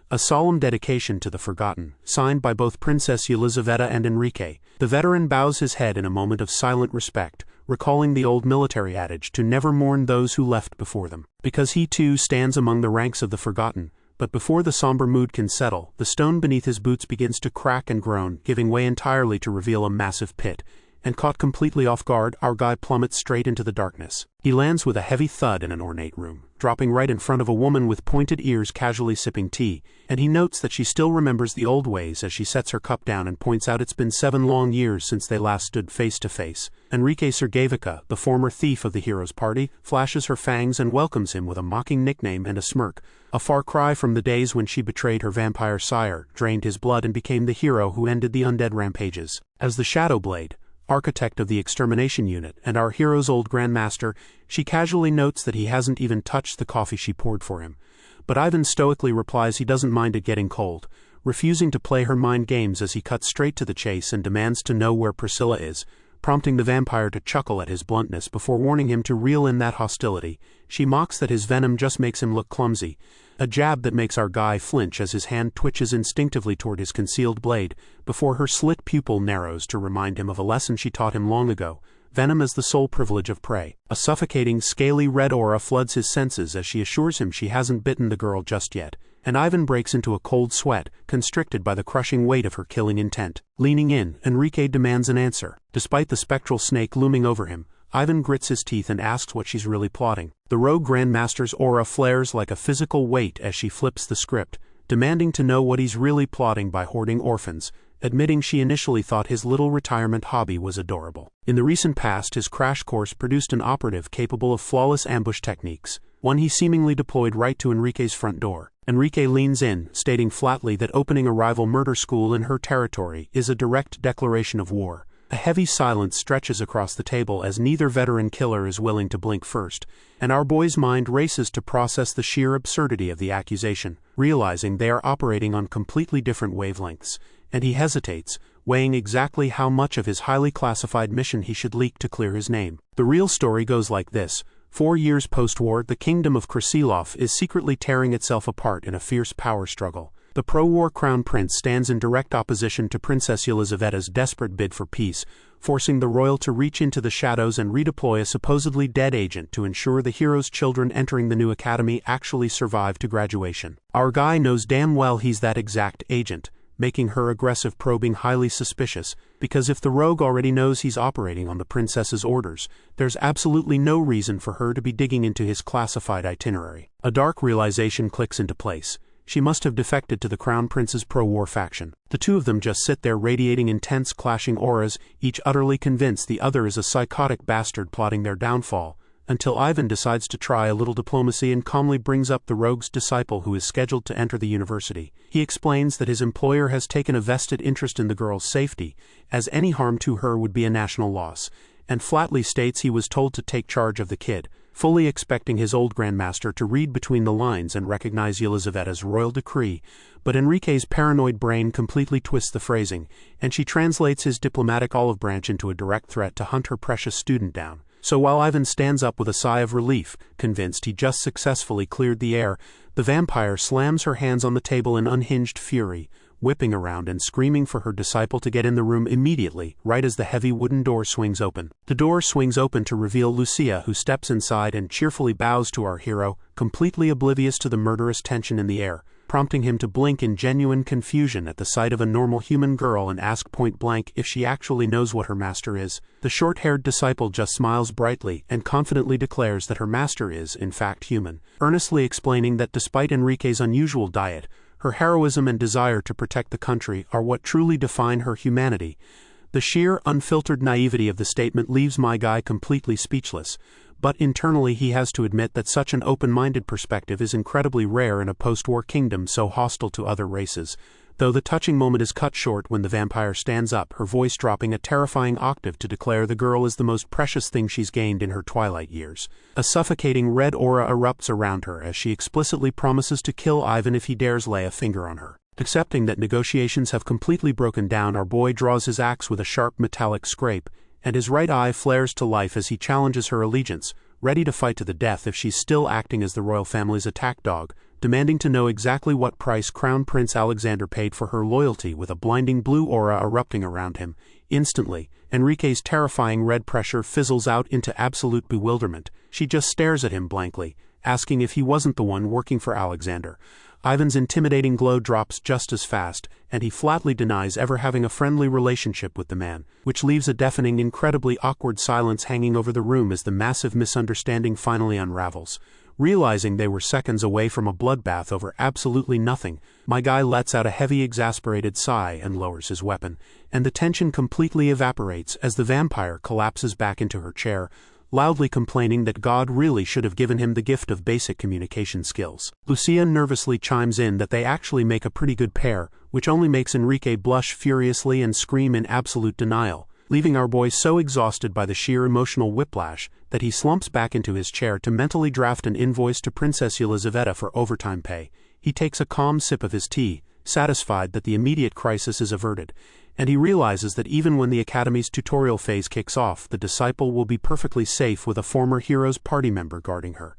A solemn dedication to the forgotten, signed by both Princess Yelizaveta and Enrique. The veteran bows his head in a moment of silent respect, recalling the old military adage to never mourn those who left before them. Because he too stands among the ranks of the forgotten, but before the somber mood can settle, the stone beneath his boots begins to crack and groan, giving way entirely to reveal a massive pit. And caught completely off guard, our guy plummets straight into the darkness. He lands with a heavy thud in an ornate room, dropping right in front of a woman with pointed ears casually sipping tea, and he notes that she still remembers the old ways as she sets her cup down and points out it's been 7 long years since they last stood face to face. Enrique Sergeyevica, the former thief of the hero's party, flashes her fangs and welcomes him with a mocking nickname and a smirk, a far cry from the days when she betrayed her vampire sire, drained his blood and became the hero who ended the undead rampages. As the Shadowblade, architect of the extermination unit, and our hero's old grandmaster, she casually notes that he hasn't even touched the coffee she poured for him. But Ivan stoically replies he doesn't mind it getting cold, refusing to play her mind games as he cuts straight to the chase and demands to know where Priscilla is, prompting the vampire to chuckle at his bluntness before warning him to reel in that hostility. She mocks that his venom just makes him look clumsy, a jab that makes our guy flinch as his hand twitches instinctively toward his concealed blade, before her slit pupil narrows to remind him of a lesson she taught him long ago. Venom is the sole privilege of prey. A suffocating, scaly red aura floods his senses as she assures him she hasn't bitten the girl just yet, and Ivan breaks into a cold sweat, constricted by the crushing weight of her killing intent. Leaning in, Enrique demands an answer. Despite the spectral snake looming over him, Ivan grits his teeth and asks what she's really plotting. The rogue grandmaster's aura flares like a physical weight as she flips the script, demanding to know what he's really plotting by hoarding orphans, admitting she initially thought his little retirement hobby was adorable. In the recent past, his crash course produced an operative capable of flawless ambush techniques, one he seemingly deployed right to Enrique's front door. Enrique leans in, stating flatly that opening a rival murder school in her territory is a direct declaration of war. A heavy silence stretches across the table as neither veteran killer is willing to blink first, and our boy's mind races to process the sheer absurdity of the accusation, realizing they are operating on completely different wavelengths, and he hesitates, weighing exactly how much of his highly classified mission he should leak to clear his name. The real story goes like this. 4 years post-war, the kingdom of Krasilov is secretly tearing itself apart in a fierce power struggle. The pro-war crown prince stands in direct opposition to Princess Yelizaveta's desperate bid for peace, forcing the royal to reach into the shadows and redeploy a supposedly dead agent to ensure the hero's children entering the new academy actually survive to graduation. Our guy knows damn well he's that exact agent, making her aggressive probing highly suspicious, because if the rogue already knows he's operating on the princess's orders, there's absolutely no reason for her to be digging into his classified itinerary. A dark realization clicks into place. She must have defected to the crown prince's pro-war faction. The two of them just sit there radiating intense clashing auras, each utterly convinced the other is a psychotic bastard plotting their downfall, until Ivan decides to try a little diplomacy and calmly brings up the rogue's disciple who is scheduled to enter the university. He explains that his employer has taken a vested interest in the girl's safety, as any harm to her would be a national loss, and flatly states he was told to take charge of the kid, fully expecting his old grandmaster to read between the lines and recognize Yelizaveta's royal decree, but Enrique's paranoid brain completely twists the phrasing, and she translates his diplomatic olive branch into a direct threat to hunt her precious student down. So while Ivan stands up with a sigh of relief, convinced he just successfully cleared the air, the vampire slams her hands on the table in unhinged fury, whipping around and screaming for her disciple to get in the room immediately, right as the heavy wooden door swings open. The door swings open to reveal Lucia, who steps inside and cheerfully bows to our hero, completely oblivious to the murderous tension in the air, prompting him to blink in genuine confusion at the sight of a normal human girl and ask point-blank if she actually knows what her master is. The short-haired disciple just smiles brightly and confidently declares that her master is, in fact, human, earnestly explaining that despite Enrique's unusual diet, her heroism and desire to protect the country are what truly define her humanity. The sheer, unfiltered naivety of the statement leaves my guy completely speechless, but internally he has to admit that such an open-minded perspective is incredibly rare in a post-war kingdom so hostile to other races, though the touching moment is cut short when the vampire stands up, her voice dropping a terrifying octave to declare the girl is the most precious thing she's gained in her twilight years. A suffocating red aura erupts around her as she explicitly promises to kill Ivan if he dares lay a finger on her. Accepting that negotiations have completely broken down, our boy draws his axe with a sharp metallic scrape, and his right eye flares to life as he challenges her allegiance, ready to fight to the death if she's still acting as the royal family's attack dog, demanding to know exactly what price Crown Prince Alexander paid for her loyalty. With a blinding blue aura erupting around him, instantly, Enrique's terrifying red pressure fizzles out into absolute bewilderment. She just stares at him blankly, asking if he wasn't the one working for Alexander. Ivan's intimidating glow drops just as fast, and he flatly denies ever having a friendly relationship with the man, which leaves a deafening, incredibly awkward silence hanging over the room as the massive misunderstanding finally unravels. Realizing they were seconds away from a bloodbath over absolutely nothing, my guy lets out a heavy, exasperated sigh and lowers his weapon, and the tension completely evaporates as the vampire collapses back into her chair, loudly complaining that God really should have given him the gift of basic communication skills. Lucia nervously chimes in that they actually make a pretty good pair, which only makes Enrique blush furiously and scream in absolute denial, leaving our boy so exhausted by the sheer emotional whiplash that he slumps back into his chair to mentally draft an invoice to Princess Yelizaveta for overtime pay. He takes a calm sip of his tea, satisfied that the immediate crisis is averted, and he realizes that even when the Academy's tutorial phase kicks off, the disciple will be perfectly safe with a former hero's party member guarding her.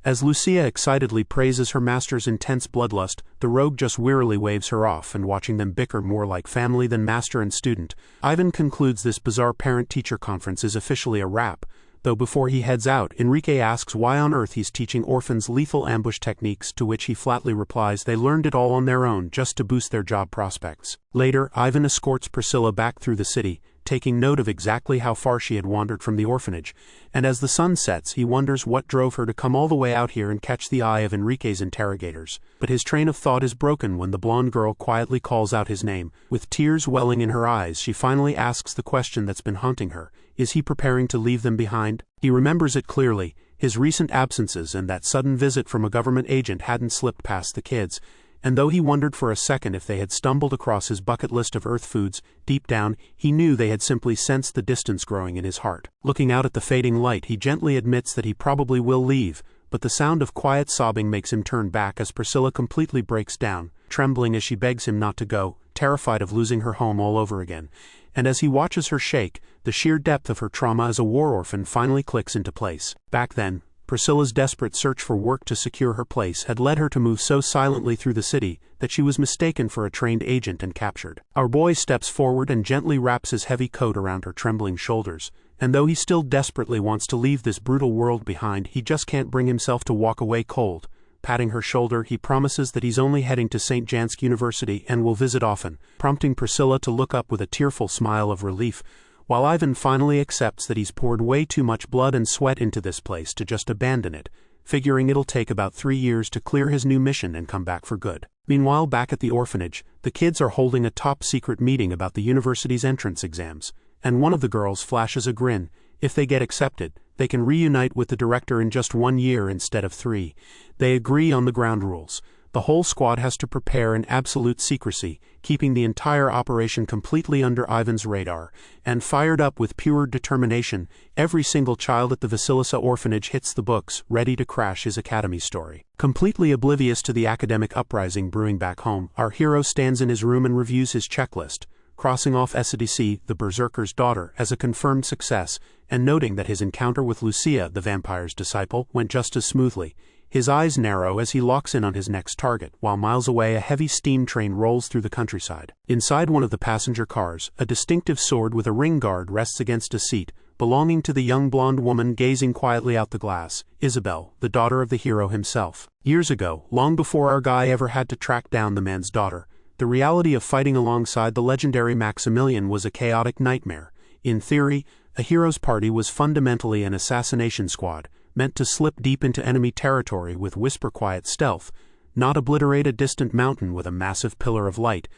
As Lucia excitedly praises her master's intense bloodlust, the rogue just wearily waves her off, and watching them bicker more like family than master and student, Ivan concludes this bizarre parent-teacher conference is officially a wrap, though before he heads out, Enrique asks why on earth he's teaching orphans lethal ambush techniques, to which he flatly replies they learned it all on their own just to boost their job prospects. Later, Ivan escorts Priscilla back through the city, taking note of exactly how far she had wandered from the orphanage, and as the sun sets he wonders what drove her to come all the way out here and catch the eye of Enrique's interrogators. But his train of thought is broken when the blonde girl quietly calls out his name. With tears welling in her eyes, she finally asks the question that's been haunting her: is he preparing to leave them behind? He remembers it clearly. His recent absences and that sudden visit from a government agent hadn't slipped past the kids, and though he wondered for a second if they had stumbled across his bucket list of Earth foods, deep down, he knew they had simply sensed the distance growing in his heart. Looking out at the fading light, he gently admits that he probably will leave, but the sound of quiet sobbing makes him turn back as Priscilla completely breaks down, trembling as she begs him not to go, terrified of losing her home all over again. and as he watches her shake, the sheer depth of her trauma as a war orphan finally clicks into place. Back then, Priscilla's desperate search for work to secure her place had led her to move so silently through the city that she was mistaken for a trained agent and captured. Our boy steps forward and gently wraps his heavy coat around her trembling shoulders, and though he still desperately wants to leave this brutal world behind, he just can't bring himself to walk away cold. Patting her shoulder, he promises that he's only heading to St. Jansk University and will visit often, prompting Priscilla to look up with a tearful smile of relief, while Ivan finally accepts that he's poured way too much blood and sweat into this place to just abandon it, figuring it'll take about 3 years to clear his new mission and come back for good. Meanwhile, back at the orphanage, the kids are holding a top-secret meeting about the university's entrance exams, and one of the girls flashes a grin. If they get accepted, they can reunite with the director in just 1 year instead of 3. They agree on the ground rules. The whole squad has to prepare in absolute secrecy, keeping the entire operation completely under Ivan's radar, and fired up with pure determination, every single child at the Vasilisa orphanage hits the books, ready to crash his academy story. Completely oblivious to the academic uprising brewing back home, our hero stands in his room and reviews his checklist, crossing off SDC, the Berserker's daughter, as a confirmed success, and noting that his encounter with Lucia, the vampire's disciple, went just as smoothly. His eyes narrow as he locks in on his next target, while miles away a heavy steam train rolls through the countryside. Inside one of the passenger cars, a distinctive sword with a ring guard rests against a seat, belonging to the young blonde woman gazing quietly out the glass, Isabel, the daughter of the hero himself. Years ago, long before our guy ever had to track down the man's daughter, the reality of fighting alongside the legendary Maximilian was a chaotic nightmare. In theory, a hero's party was fundamentally an assassination squad, meant to slip deep into enemy territory with whisper-quiet stealth, not obliterate a distant mountain with a massive pillar of light.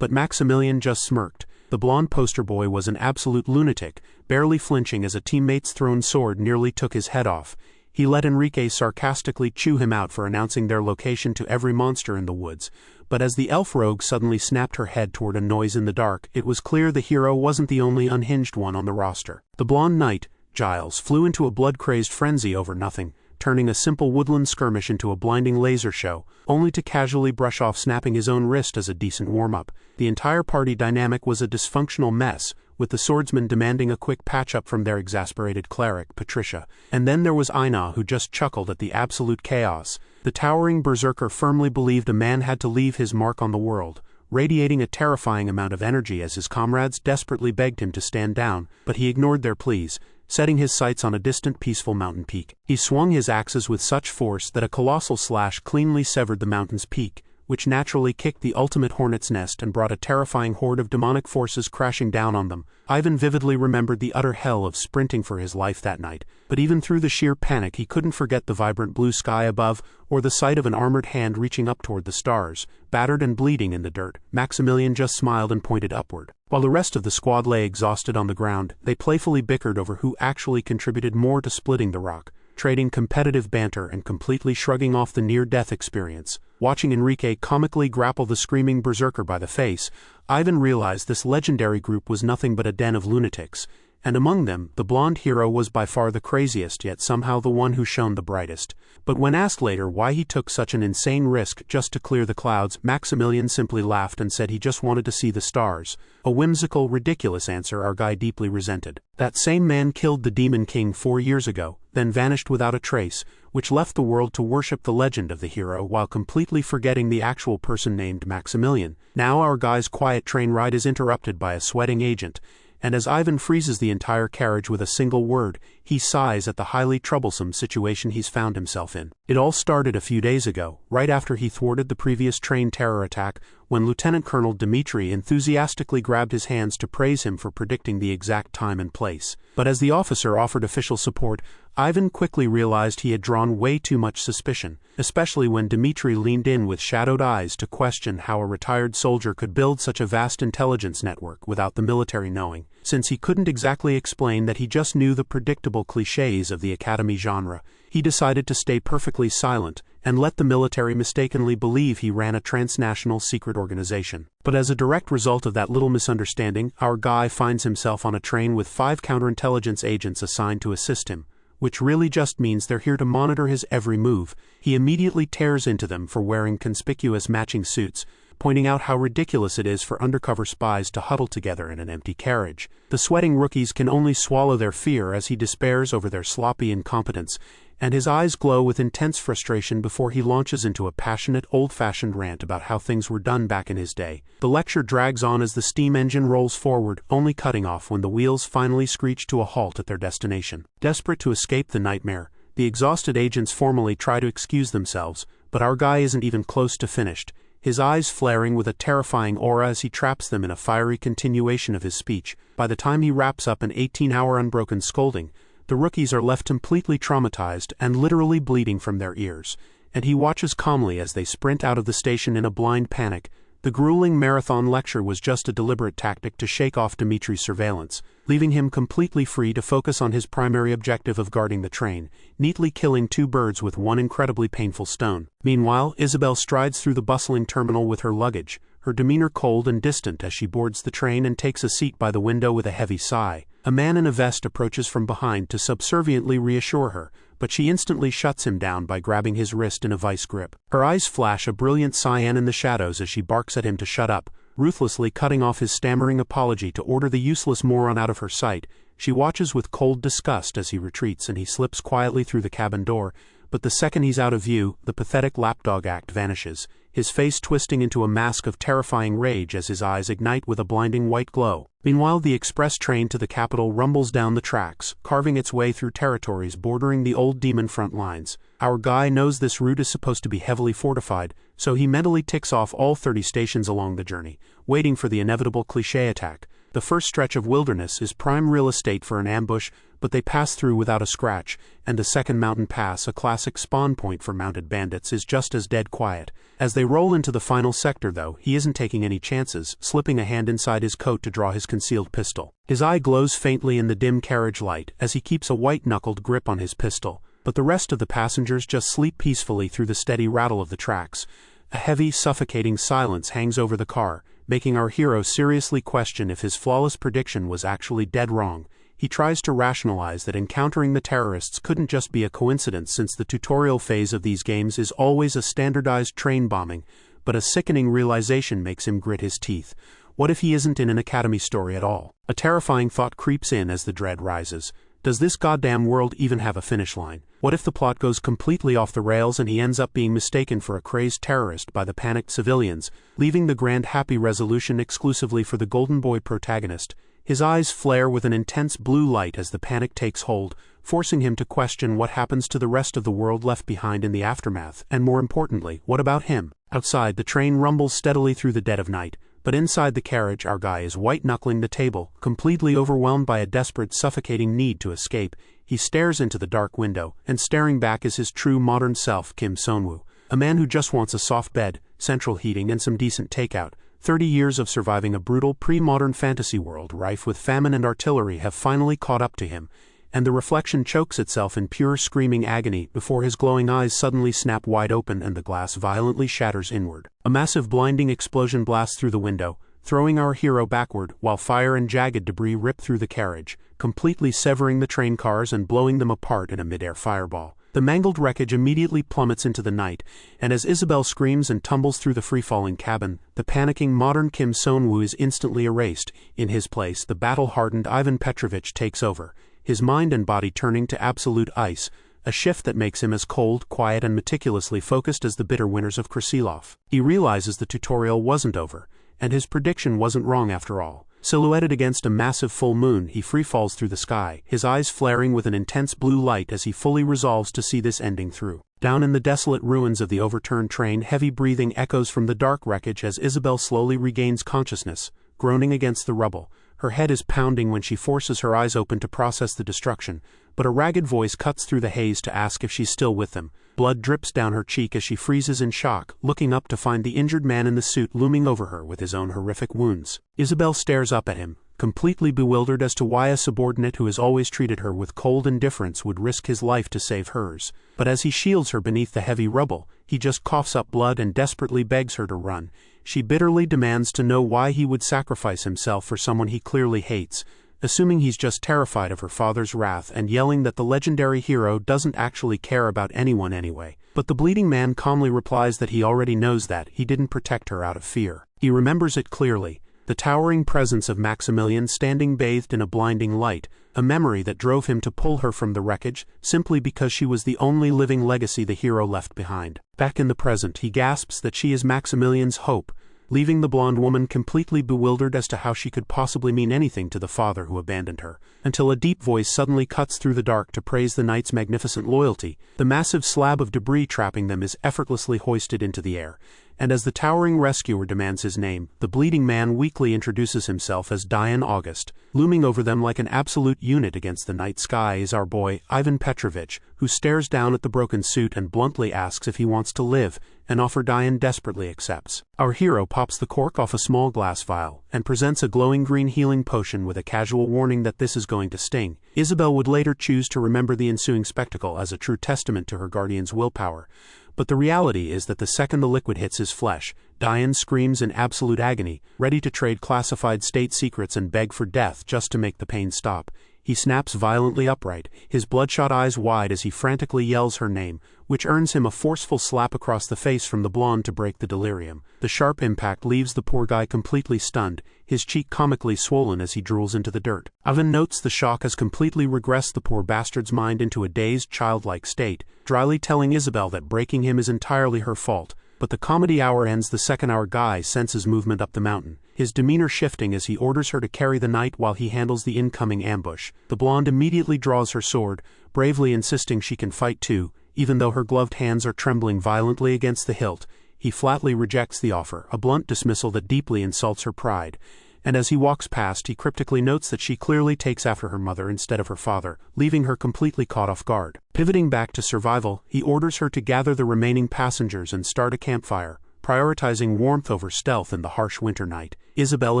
But Maximilian just smirked. The blonde poster boy was an absolute lunatic, barely flinching as a teammate's thrown sword nearly took his head off. He let Enrique sarcastically chew him out for announcing their location to every monster in the woods, but as the elf rogue suddenly snapped her head toward a noise in the dark, it was clear the hero wasn't the only unhinged one on the roster. The blonde knight, Giles, flew into a blood-crazed frenzy over nothing, turning a simple woodland skirmish into a blinding laser show, only to casually brush off snapping his own wrist as a decent warm-up. The entire party dynamic was a dysfunctional mess, with the swordsmen demanding a quick patch-up from their exasperated cleric, Patricia. And then there was Ina, who just chuckled at the absolute chaos. The towering berserker firmly believed a man had to leave his mark on the world, radiating a terrifying amount of energy as his comrades desperately begged him to stand down, but he ignored their pleas, setting his sights on a distant peaceful mountain peak. He swung his axes with such force that a colossal slash cleanly severed the mountain's peak, which naturally kicked the ultimate hornet's nest and brought a terrifying horde of demonic forces crashing down on them. Ivan vividly remembered the utter hell of sprinting for his life that night, but even through the sheer panic he couldn't forget the vibrant blue sky above, or the sight of an armored hand reaching up toward the stars, battered and bleeding in the dirt. Maximilian just smiled and pointed upward. While the rest of the squad lay exhausted on the ground, they playfully bickered over who actually contributed more to splitting the rock, trading competitive banter and completely shrugging off the near-death experience. Watching Enrique comically grapple the screaming berserker by the face, Ivan realized this legendary group was nothing but a den of lunatics, and among them, the blonde hero was by far the craziest, yet somehow the one who shone the brightest. But when asked later why he took such an insane risk just to clear the clouds, Maximilian simply laughed and said he just wanted to see the stars. A whimsical, ridiculous answer our guy deeply resented. That same man killed the Demon King 4 years ago, then vanished without a trace, which left the world to worship the legend of the hero while completely forgetting the actual person named Maximilian. Now our guy's quiet train ride is interrupted by a sweating agent, and as Ivan freezes the entire carriage with a single word, he sighs at the highly troublesome situation he's found himself in. It all started a few days ago, right after he thwarted the previous train terror attack, when Lieutenant Colonel Dmitri enthusiastically grabbed his hands to praise him for predicting the exact time and place. But as the officer offered official support, Ivan quickly realized he had drawn way too much suspicion, especially when Dmitri leaned in with shadowed eyes to question how a retired soldier could build such a vast intelligence network without the military knowing. Since he couldn't exactly explain that he just knew the predictable clichés of the academy genre, he decided to stay perfectly silent and let the military mistakenly believe he ran a transnational secret organization. But as a direct result of that little misunderstanding, our guy finds himself on a train with 5 counterintelligence agents assigned to assist him, which really just means they're here to monitor his every move. He immediately tears into them for wearing conspicuous matching suits, pointing out how ridiculous it is for undercover spies to huddle together in an empty carriage. The sweating rookies can only swallow their fear as he despairs over their sloppy incompetence, and his eyes glow with intense frustration before he launches into a passionate, old-fashioned rant about how things were done back in his day. The lecture drags on as the steam engine rolls forward, only cutting off when the wheels finally screech to a halt at their destination. Desperate to escape the nightmare, the exhausted agents formally try to excuse themselves, but our guy isn't even close to finished, his eyes flaring with a terrifying aura as he traps them in a fiery continuation of his speech. By the time he wraps up an 18-hour unbroken scolding, the rookies are left completely traumatized and literally bleeding from their ears, and he watches calmly as they sprint out of the station in a blind panic. The grueling marathon lecture was just a deliberate tactic to shake off Dimitri's surveillance, leaving him completely free to focus on his primary objective of guarding the train, neatly killing two birds with one incredibly painful stone. Meanwhile, Isabel strides through the bustling terminal with her luggage, her demeanor cold and distant as she boards the train and takes a seat by the window with a heavy sigh. A man in a vest approaches from behind to subserviently reassure her, but she instantly shuts him down by grabbing his wrist in a vice grip. Her eyes flash a brilliant cyan in the shadows as she barks at him to shut up, ruthlessly cutting off his stammering apology to order the useless moron out of her sight. She watches with cold disgust as he retreats and he slips quietly through the cabin door, but the second he's out of view, the pathetic lapdog act vanishes, his face twisting into a mask of terrifying rage as his eyes ignite with a blinding white glow. Meanwhile, the express train to the capital rumbles down the tracks, carving its way through territories bordering the old demon front lines. Our guy knows this route is supposed to be heavily fortified, so he mentally ticks off all 30 stations along the journey, waiting for the inevitable cliché attack. The first stretch of wilderness is prime real estate for an ambush, but they pass through without a scratch, and the second mountain pass, a classic spawn point for mounted bandits, is just as dead quiet. As they roll into the final sector though, he isn't taking any chances, slipping a hand inside his coat to draw his concealed pistol. His eye glows faintly in the dim carriage light as he keeps a white-knuckled grip on his pistol, but the rest of the passengers just sleep peacefully through the steady rattle of the tracks. A heavy, suffocating silence hangs over the car, making our hero seriously question if his flawless prediction was actually dead wrong. He tries to rationalize that encountering the terrorists couldn't just be a coincidence since the tutorial phase of these games is always a standardized train bombing, but a sickening realization makes him grit his teeth. What if he isn't in an academy story at all? A terrifying thought creeps in as the dread rises. Does this goddamn world even have a finish line? What if the plot goes completely off the rails and he ends up being mistaken for a crazed terrorist by the panicked civilians, leaving the grand happy resolution exclusively for the golden boy protagonist? His eyes flare with an intense blue light as the panic takes hold, forcing him to question what happens to the rest of the world left behind in the aftermath, and more importantly, what about him? Outside, the train rumbles steadily through the dead of night, but inside the carriage our guy is white-knuckling the table, completely overwhelmed by a desperate, suffocating need to escape. He stares into the dark window, and staring back is his true modern self, Kim Sonwoo, a man who just wants a soft bed, central heating and some decent takeout. 30 years of surviving a brutal pre-modern fantasy world rife with famine and artillery have finally caught up to him, and the reflection chokes itself in pure screaming agony before his glowing eyes suddenly snap wide open and the glass violently shatters inward. A massive blinding explosion blasts through the window, throwing our hero backward, while fire and jagged debris rip through the carriage, completely severing the train cars and blowing them apart in a mid-air fireball. The mangled wreckage immediately plummets into the night, and as Isabel screams and tumbles through the free-falling cabin, the panicking modern Kim Sonwoo is instantly erased. In his place, the battle-hardened Ivan Petrovich takes over, his mind and body turning to absolute ice, a shift that makes him as cold, quiet, and meticulously focused as the bitter winters of Krasilov. He realizes the tutorial wasn't over, and his prediction wasn't wrong after all. Silhouetted against a massive full moon, he free-falls through the sky, his eyes flaring with an intense blue light as he fully resolves to see this ending through. Down in the desolate ruins of the overturned train, heavy breathing echoes from the dark wreckage as Isabel slowly regains consciousness, groaning against the rubble. Her head is pounding when she forces her eyes open to process the destruction, but a ragged voice cuts through the haze to ask if she's still with them. Blood drips down her cheek as she freezes in shock, looking up to find the injured man in the suit looming over her with his own horrific wounds. Isabel stares up at him, completely bewildered as to why a subordinate who has always treated her with cold indifference would risk his life to save hers. But as he shields her beneath the heavy rubble, he just coughs up blood and desperately begs her to run. She bitterly demands to know why he would sacrifice himself for someone he clearly hates. assuming he's just terrified of her father's wrath and yelling that the legendary hero doesn't actually care about anyone anyway. But the bleeding man calmly replies that he already knows that he didn't protect her out of fear. He remembers it clearly, the towering presence of Maximilian standing bathed in a blinding light, a memory that drove him to pull her from the wreckage simply because she was the only living legacy the hero left behind. Back in the present, he gasps that she is Maximilian's hope, leaving the blonde woman completely bewildered as to how she could possibly mean anything to the father who abandoned her, until a deep voice suddenly cuts through the dark to praise the knight's magnificent loyalty. The massive slab of debris trapping them is effortlessly hoisted into the air, and as the towering rescuer demands his name, the bleeding man weakly introduces himself as Diane August. Looming over them like an absolute unit against the night sky is our boy, Ivan Petrovich, who stares down at the broken suit and bluntly asks if he wants to live, an offer Diane desperately accepts. Our hero pops the cork off a small glass vial, and presents a glowing green healing potion with a casual warning that this is going to sting. Isabel would later choose to remember the ensuing spectacle as a true testament to her guardian's willpower. But the reality is that the second the liquid hits his flesh, Diane screams in absolute agony, ready to trade classified state secrets and beg for death just to make the pain stop. He snaps violently upright, his bloodshot eyes wide as he frantically yells her name, which earns him a forceful slap across the face from the blonde to break the delirium. The sharp impact leaves the poor guy completely stunned, his cheek comically swollen as he drools into the dirt. Ivan notes the shock has completely regressed the poor bastard's mind into a dazed, childlike state, dryly telling Isabel that breaking him is entirely her fault. But the comedy hour ends the second our guy senses movement up the mountain, his demeanor shifting as he orders her to carry the knight while he handles the incoming ambush. The blonde immediately draws her sword, bravely insisting she can fight too, even though her gloved hands are trembling violently against the hilt. He flatly rejects the offer, a blunt dismissal that deeply insults her pride. And as he walks past, he cryptically notes that she clearly takes after her mother instead of her father, leaving her completely caught off guard. Pivoting back to survival, he orders her to gather the remaining passengers and start a campfire, prioritizing warmth over stealth in the harsh winter night. Isabel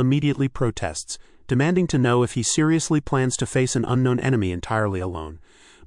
immediately protests, demanding to know if he seriously plans to face an unknown enemy entirely alone.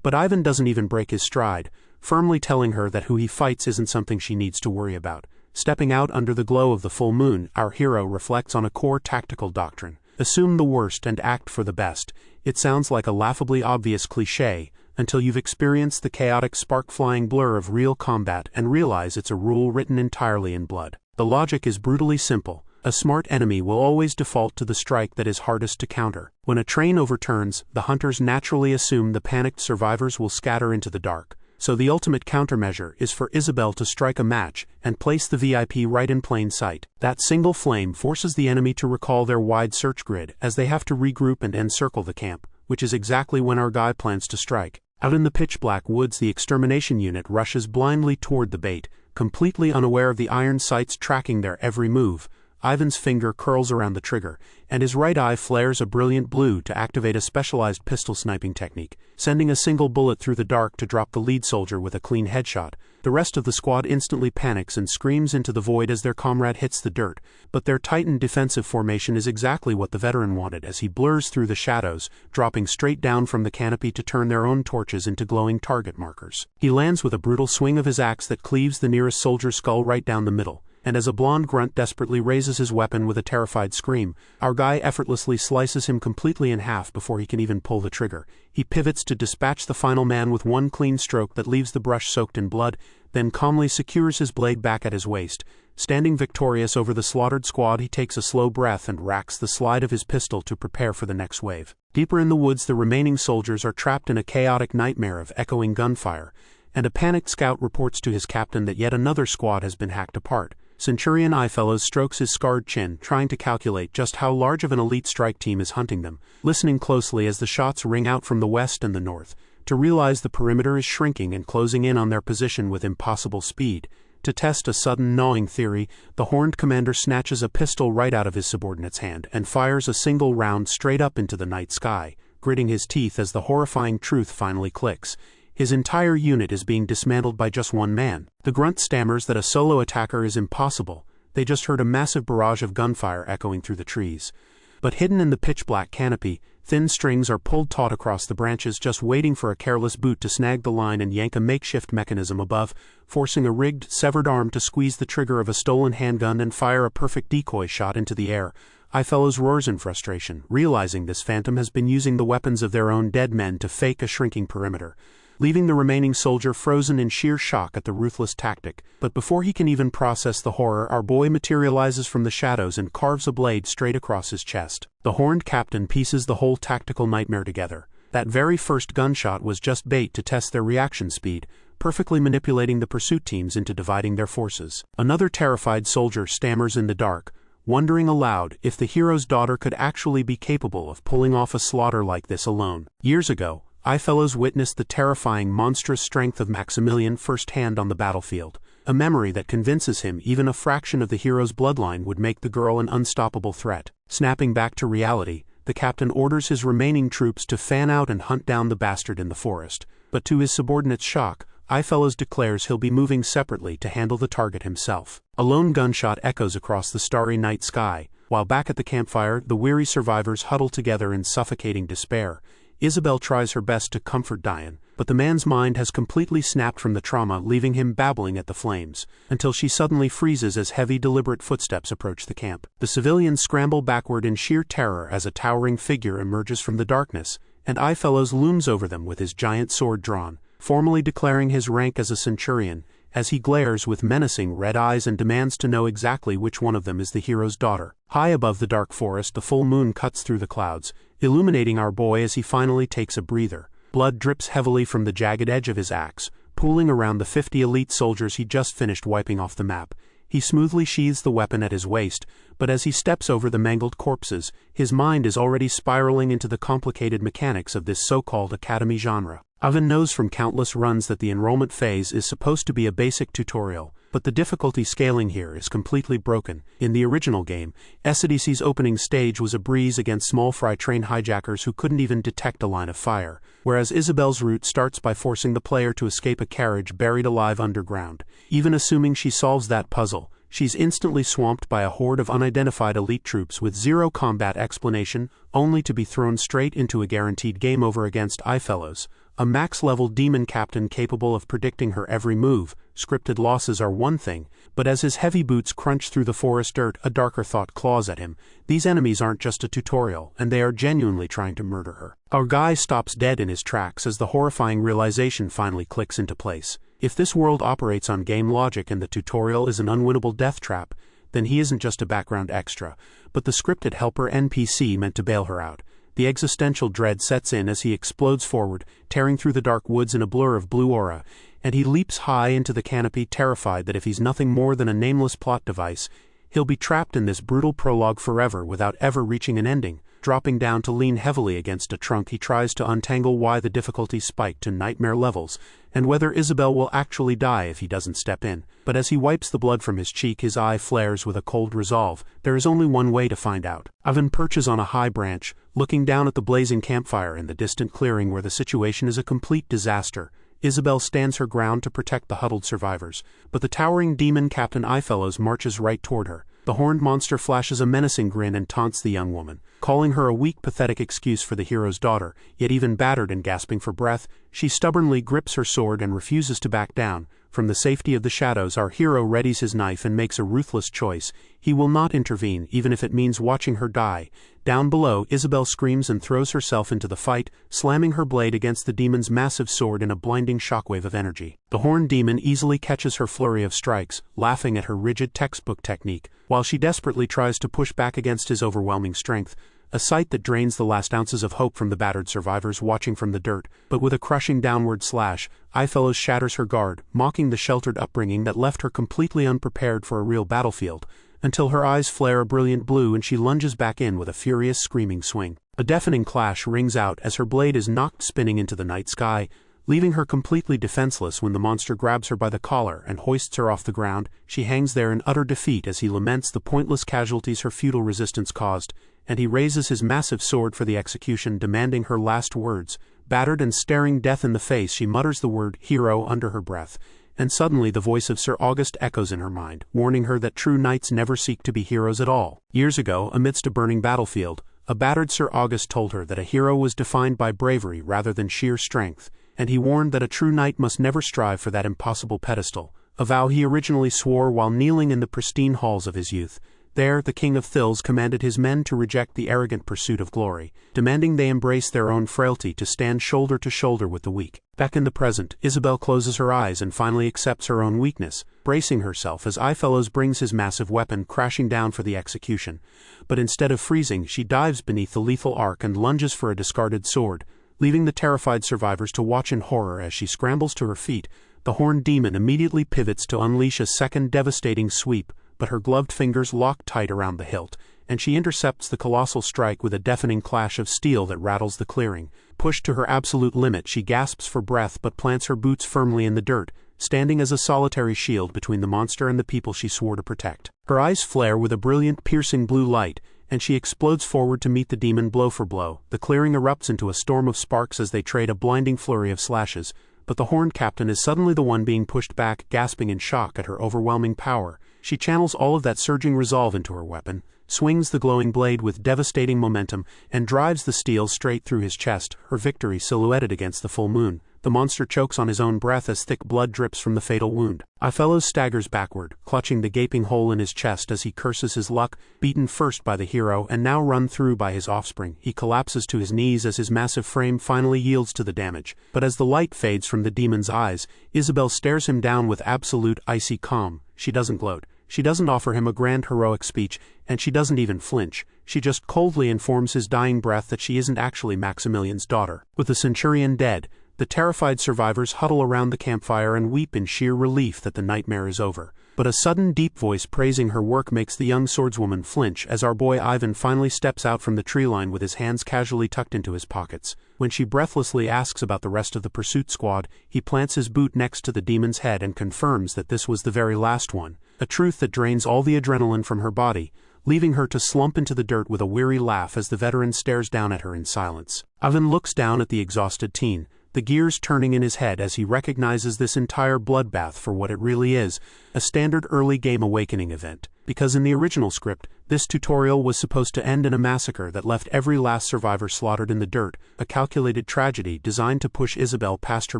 But Ivan doesn't even break his stride, firmly telling her that who he fights isn't something she needs to worry about. Stepping out under the glow of the full moon, our hero reflects on a core tactical doctrine. Assume the worst and act for the best. It sounds like a laughably obvious cliché, until you've experienced the chaotic spark-flying blur of real combat and realize it's a rule written entirely in blood. The logic is brutally simple. A smart enemy will always default to the strike that is hardest to counter. When a train overturns, the hunters naturally assume the panicked survivors will scatter into the dark. So the ultimate countermeasure is for Isabel to strike a match and place the VIP right in plain sight. That single flame forces the enemy to recall their wide search grid as they have to regroup and encircle the camp, which is exactly when our guy plans to strike. Out in the pitch-black woods, the extermination unit rushes blindly toward the bait, completely unaware of the iron sights tracking their every move. Ivan's finger curls around the trigger, and his right eye flares a brilliant blue to activate a specialized pistol sniping technique, sending a single bullet through the dark to drop the lead soldier with a clean headshot. The rest of the squad instantly panics and screams into the void as their comrade hits the dirt, but their tightened defensive formation is exactly what the veteran wanted as he blurs through the shadows, dropping straight down from the canopy to turn their own torches into glowing target markers. He lands with a brutal swing of his axe that cleaves the nearest soldier's skull right down the middle. And as a blonde grunt desperately raises his weapon with a terrified scream, our guy effortlessly slices him completely in half before he can even pull the trigger. He pivots to dispatch the final man with one clean stroke that leaves the brush soaked in blood, then calmly secures his blade back at his waist. Standing victorious over the slaughtered squad, he takes a slow breath and racks the slide of his pistol to prepare for the next wave. Deeper in the woods, the remaining soldiers are trapped in a chaotic nightmare of echoing gunfire, and a panicked scout reports to his captain that yet another squad has been hacked apart. Centurion Yahello strokes his scarred chin, trying to calculate just how large of an elite strike team is hunting them, listening closely as the shots ring out from the west and the north, to realize the perimeter is shrinking and closing in on their position with impossible speed. To test a sudden gnawing theory, the horned commander snatches a pistol right out of his subordinate's hand and fires a single round straight up into the night sky, gritting his teeth as the horrifying truth finally clicks. His entire unit is being dismantled by just one man. The grunt stammers that a solo attacker is impossible. They just heard a massive barrage of gunfire echoing through the trees. But hidden in the pitch-black canopy, thin strings are pulled taut across the branches, just waiting for a careless boot to snag the line and yank a makeshift mechanism above, forcing a rigged, severed arm to squeeze the trigger of a stolen handgun and fire a perfect decoy shot into the air. Ifellos roars in frustration, realizing this phantom has been using the weapons of their own dead men to fake a shrinking perimeter, leaving the remaining soldier frozen in sheer shock at the ruthless tactic. But before he can even process the horror, our boy materializes from the shadows and carves a blade straight across his chest. The horned captain pieces the whole tactical nightmare together. That very first gunshot was just bait to test their reaction speed, perfectly manipulating the pursuit teams into dividing their forces. Another terrified soldier stammers in the dark, wondering aloud if the hero's daughter could actually be capable of pulling off a slaughter like this alone. Years ago, Ifellos witnessed the terrifying, monstrous strength of Maximilian firsthand on the battlefield, a memory that convinces him even a fraction of the hero's bloodline would make the girl an unstoppable threat. Snapping back to reality, the captain orders his remaining troops to fan out and hunt down the bastard in the forest, but to his subordinates' shock, Ifellos declares he'll be moving separately to handle the target himself. A lone gunshot echoes across the starry night sky, while back at the campfire, the weary survivors huddle together in suffocating despair. Isabel tries her best to comfort Diane, but the man's mind has completely snapped from the trauma, leaving him babbling at the flames, until she suddenly freezes as heavy, deliberate footsteps approach the camp. The civilians scramble backward in sheer terror as a towering figure emerges from the darkness, and Ifellos looms over them with his giant sword drawn, formally declaring his rank as a centurion, as he glares with menacing red eyes and demands to know exactly which one of them is the hero's daughter. High above the dark forest, the full moon cuts through the clouds, illuminating our boy as he finally takes a breather. Blood drips heavily from the jagged edge of his axe, pooling around the 50 elite soldiers he just finished wiping off the map. He smoothly sheathes the weapon at his waist, but as he steps over the mangled corpses, his mind is already spiraling into the complicated mechanics of this so-called academy genre. Oven knows from countless runs that the enrollment phase is supposed to be a basic tutorial, but the difficulty scaling here is completely broken. In the original game, SDC's opening stage was a breeze against small fry train hijackers who couldn't even detect a line of fire, whereas Isabel's route starts by forcing the player to escape a carriage buried alive underground. Even assuming she solves that puzzle, she's instantly swamped by a horde of unidentified elite troops with zero combat explanation, only to be thrown straight into a guaranteed game over against Ifellos, a max-level demon captain capable of predicting her every move. Scripted losses are one thing, but as his heavy boots crunch through the forest dirt, a darker thought claws at him. These enemies aren't just a tutorial, and they are genuinely trying to murder her. Our guy stops dead in his tracks as the horrifying realization finally clicks into place. If this world operates on game logic and the tutorial is an unwinnable death trap, then he isn't just a background extra, but the scripted helper NPC meant to bail her out. The existential dread sets in as he explodes forward, tearing through the dark woods in a blur of blue aura, and he leaps high into the canopy, terrified that if he's nothing more than a nameless plot device, he'll be trapped in this brutal prologue forever without ever reaching an ending. Dropping down to lean heavily against a trunk, he tries to untangle why the difficulty spiked to nightmare levels, and whether Isabel will actually die if he doesn't step in. But as he wipes the blood from his cheek, his eye flares with a cold resolve. There is only one way to find out. Oven perches on a high branch, looking down at the blazing campfire in the distant clearing where the situation is a complete disaster. Isabel stands her ground to protect the huddled survivors, but the towering demon Captain Ifellos marches right toward her. The horned monster flashes a menacing grin and taunts the young woman, calling her a weak, pathetic excuse for the hero's daughter. Yet even battered and gasping for breath, she stubbornly grips her sword and refuses to back down. From the safety of the shadows, our hero readies his knife and makes a ruthless choice. He will not intervene, even if it means watching her die. Down below, Isabel screams and throws herself into the fight, slamming her blade against the demon's massive sword in a blinding shockwave of energy. The horned demon easily catches her flurry of strikes, laughing at her rigid textbook technique, while she desperately tries to push back against his overwhelming strength. A sight that drains the last ounces of hope from the battered survivors watching from the dirt. But with a crushing downward slash, Ifellos shatters her guard, mocking the sheltered upbringing that left her completely unprepared for a real battlefield, until her eyes flare a brilliant blue and she lunges back in with a furious screaming swing. A deafening clash rings out as her blade is knocked spinning into the night sky, leaving her completely defenseless when the monster grabs her by the collar and hoists her off the ground. She hangs there in utter defeat as he laments the pointless casualties her futile resistance caused, and he raises his massive sword for the execution, demanding her last words. Battered and staring death in the face, she mutters the word hero under her breath, and suddenly the voice of Sir August echoes in her mind, warning her that true knights never seek to be heroes at all. Years ago, amidst a burning battlefield, a battered Sir August told her that a hero was defined by bravery rather than sheer strength, and he warned that a true knight must never strive for that impossible pedestal, a vow he originally swore while kneeling in the pristine halls of his youth. There, the king of Thills commanded his men to reject the arrogant pursuit of glory, demanding they embrace their own frailty to stand shoulder to shoulder with the weak. Back in the present, Isabel closes her eyes and finally accepts her own weakness, bracing herself as Ifellos brings his massive weapon crashing down for the execution. But instead of freezing, she dives beneath the lethal arc and lunges for a discarded sword, leaving the terrified survivors to watch in horror as she scrambles to her feet. The horned demon immediately pivots to unleash a second devastating sweep, but her gloved fingers lock tight around the hilt, and she intercepts the colossal strike with a deafening clash of steel that rattles the clearing. Pushed to her absolute limit, she gasps for breath but plants her boots firmly in the dirt, standing as a solitary shield between the monster and the people she swore to protect. Her eyes flare with a brilliant, piercing blue light, and she explodes forward to meet the demon blow for blow. The clearing erupts into a storm of sparks as they trade a blinding flurry of slashes, but the horned captain is suddenly the one being pushed back, gasping in shock at her overwhelming power. She channels all of that surging resolve into her weapon, swings the glowing blade with devastating momentum, and drives the steel straight through his chest, her victory silhouetted against the full moon. The monster chokes on his own breath as thick blood drips from the fatal wound. Ifellos staggers backward, clutching the gaping hole in his chest as he curses his luck, beaten first by the hero and now run through by his offspring. He collapses to his knees as his massive frame finally yields to the damage. But as the light fades from the demon's eyes, Isabel stares him down with absolute icy calm. She doesn't gloat. She doesn't offer him a grand heroic speech, and she doesn't even flinch. She just coldly informs his dying breath that she isn't actually Maximilian's daughter. With the centurion dead, the terrified survivors huddle around the campfire and weep in sheer relief that the nightmare is over. But a sudden deep voice praising her work makes the young swordswoman flinch as our boy Ivan finally steps out from the tree line with his hands casually tucked into his pockets. When she breathlessly asks about the rest of the pursuit squad, he plants his boot next to the demon's head and confirms that this was the very last one, a truth that drains all the adrenaline from her body, leaving her to slump into the dirt with a weary laugh as the veteran stares down at her in silence. Ivan looks down at the exhausted teen, the gears turning in his head as he recognizes this entire bloodbath for what it really is, a standard early game awakening event. Because in the original script, this tutorial was supposed to end in a massacre that left every last survivor slaughtered in the dirt, a calculated tragedy designed to push Isabel past her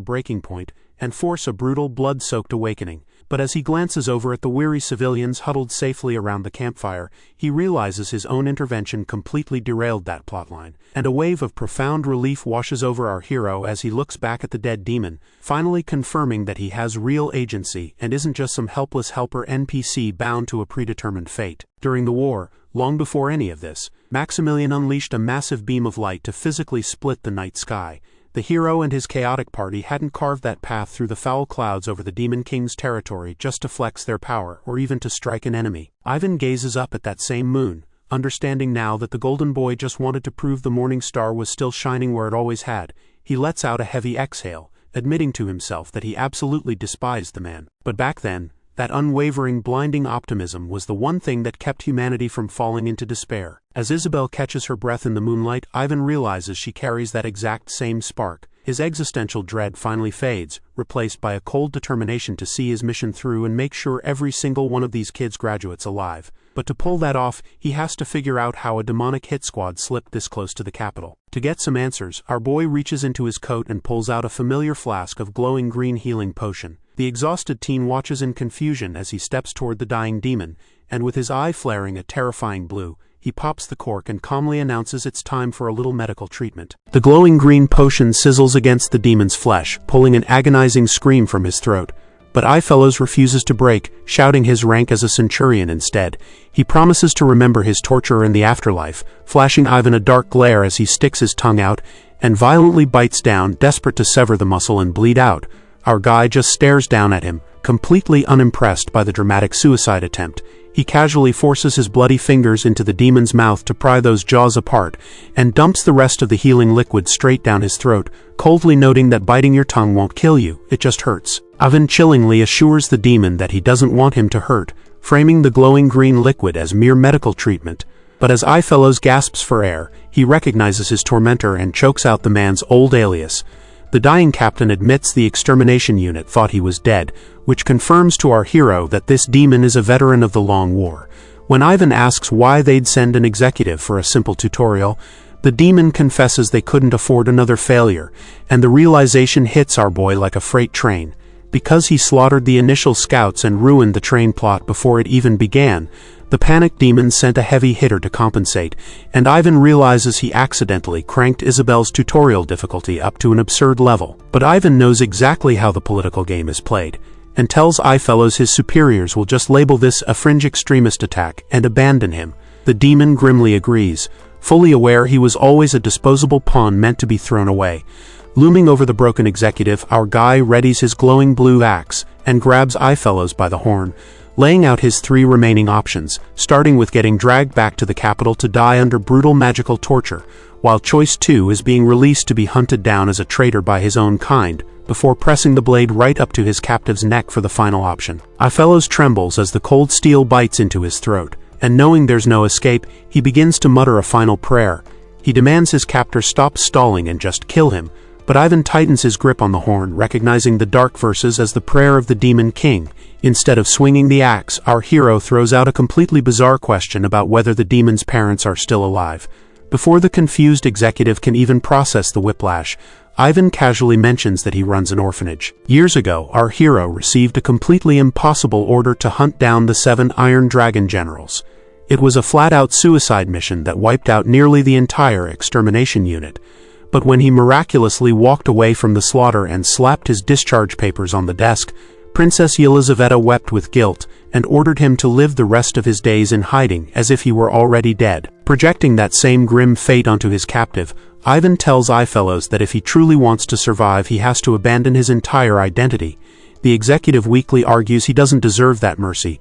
breaking point and force a brutal, blood-soaked awakening. But as he glances over at the weary civilians huddled safely around the campfire, he realizes his own intervention completely derailed that plotline, and a wave of profound relief washes over our hero as he looks back at the dead demon, finally confirming that he has real agency and isn't just some helpless helper NPC bound to a predetermined fate. During the war, long before any of this, Maximilian unleashed a massive beam of light to physically split the night sky. The hero and his chaotic party hadn't carved that path through the foul clouds over the Demon King's territory just to flex their power or even to strike an enemy. Ivan gazes up at that same moon, understanding now that the golden boy just wanted to prove the morning star was still shining where it always had. He lets out a heavy exhale, admitting to himself that he absolutely despised the man. But back then, that unwavering, blinding optimism was the one thing that kept humanity from falling into despair. As Isabel catches her breath in the moonlight, Ivan realizes she carries that exact same spark. His existential dread finally fades, replaced by a cold determination to see his mission through and make sure every single one of these kids graduates alive. But to pull that off, he has to figure out how a demonic hit squad slipped this close to the capital. To get some answers, our boy reaches into his coat and pulls out a familiar flask of glowing green healing potion. The exhausted teen watches in confusion as he steps toward the dying demon, and with his eye flaring a terrifying blue, he pops the cork and calmly announces it's time for a little medical treatment. The glowing green potion sizzles against the demon's flesh, pulling an agonizing scream from his throat. But Ifellos refuses to break, shouting his rank as a centurion instead. He promises to remember his torturer in the afterlife, flashing Ivan a dark glare as he sticks his tongue out and violently bites down, desperate to sever the muscle and bleed out. Our guy just stares down at him, completely unimpressed by the dramatic suicide attempt. He casually forces his bloody fingers into the demon's mouth to pry those jaws apart, and dumps the rest of the healing liquid straight down his throat, coldly noting that biting your tongue won't kill you, it just hurts. Ivan chillingly assures the demon that he doesn't want him to hurt, framing the glowing green liquid as mere medical treatment. But as Ifellos gasps for air, he recognizes his tormentor and chokes out the man's old alias. The dying captain admits the extermination unit thought he was dead, which confirms to our hero that this demon is a veteran of the long war. When Ivan asks why they'd send an executive for a simple tutorial, the demon confesses they couldn't afford another failure, and the realization hits our boy like a freight train. Because he slaughtered the initial scouts and ruined the train plot before it even began, The panicked demon sent a heavy hitter to compensate, and Ivan realizes he accidentally cranked Isabel's tutorial difficulty up to an absurd level. But Ivan knows exactly how the political game is played, and tells Ifellows his superiors will just label this a fringe extremist attack and abandon him. The demon grimly agrees, fully aware he was always a disposable pawn meant to be thrown away. Looming over the broken executive, our guy readies his glowing blue axe and grabs Ifellows by the horn, laying out his 3 remaining options, starting with getting dragged back to the capital to die under brutal magical torture, while choice 2 is being released to be hunted down as a traitor by his own kind, before pressing the blade right up to his captive's neck for the final option. Ifellows trembles as the cold steel bites into his throat, and knowing there's no escape, he begins to mutter a final prayer. He demands his captor stop stalling and just kill him, but Ivan tightens his grip on the horn, recognizing the dark verses as the prayer of the Demon King. Instead of swinging the axe, our hero throws out a completely bizarre question about whether the demon's parents are still alive. Before the confused executive can even process the whiplash, Ivan casually mentions that he runs an orphanage. Years ago, our hero received a completely impossible order to hunt down the 7 Iron Dragon generals. It was a flat-out suicide mission that wiped out nearly the entire extermination unit. But when he miraculously walked away from the slaughter and slapped his discharge papers on the desk, Princess Yelizaveta wept with guilt and ordered him to live the rest of his days in hiding as if he were already dead. Projecting that same grim fate onto his captive, Ivan tells Ifellows that if he truly wants to survive, he has to abandon his entire identity. The executive weakly argues he doesn't deserve that mercy,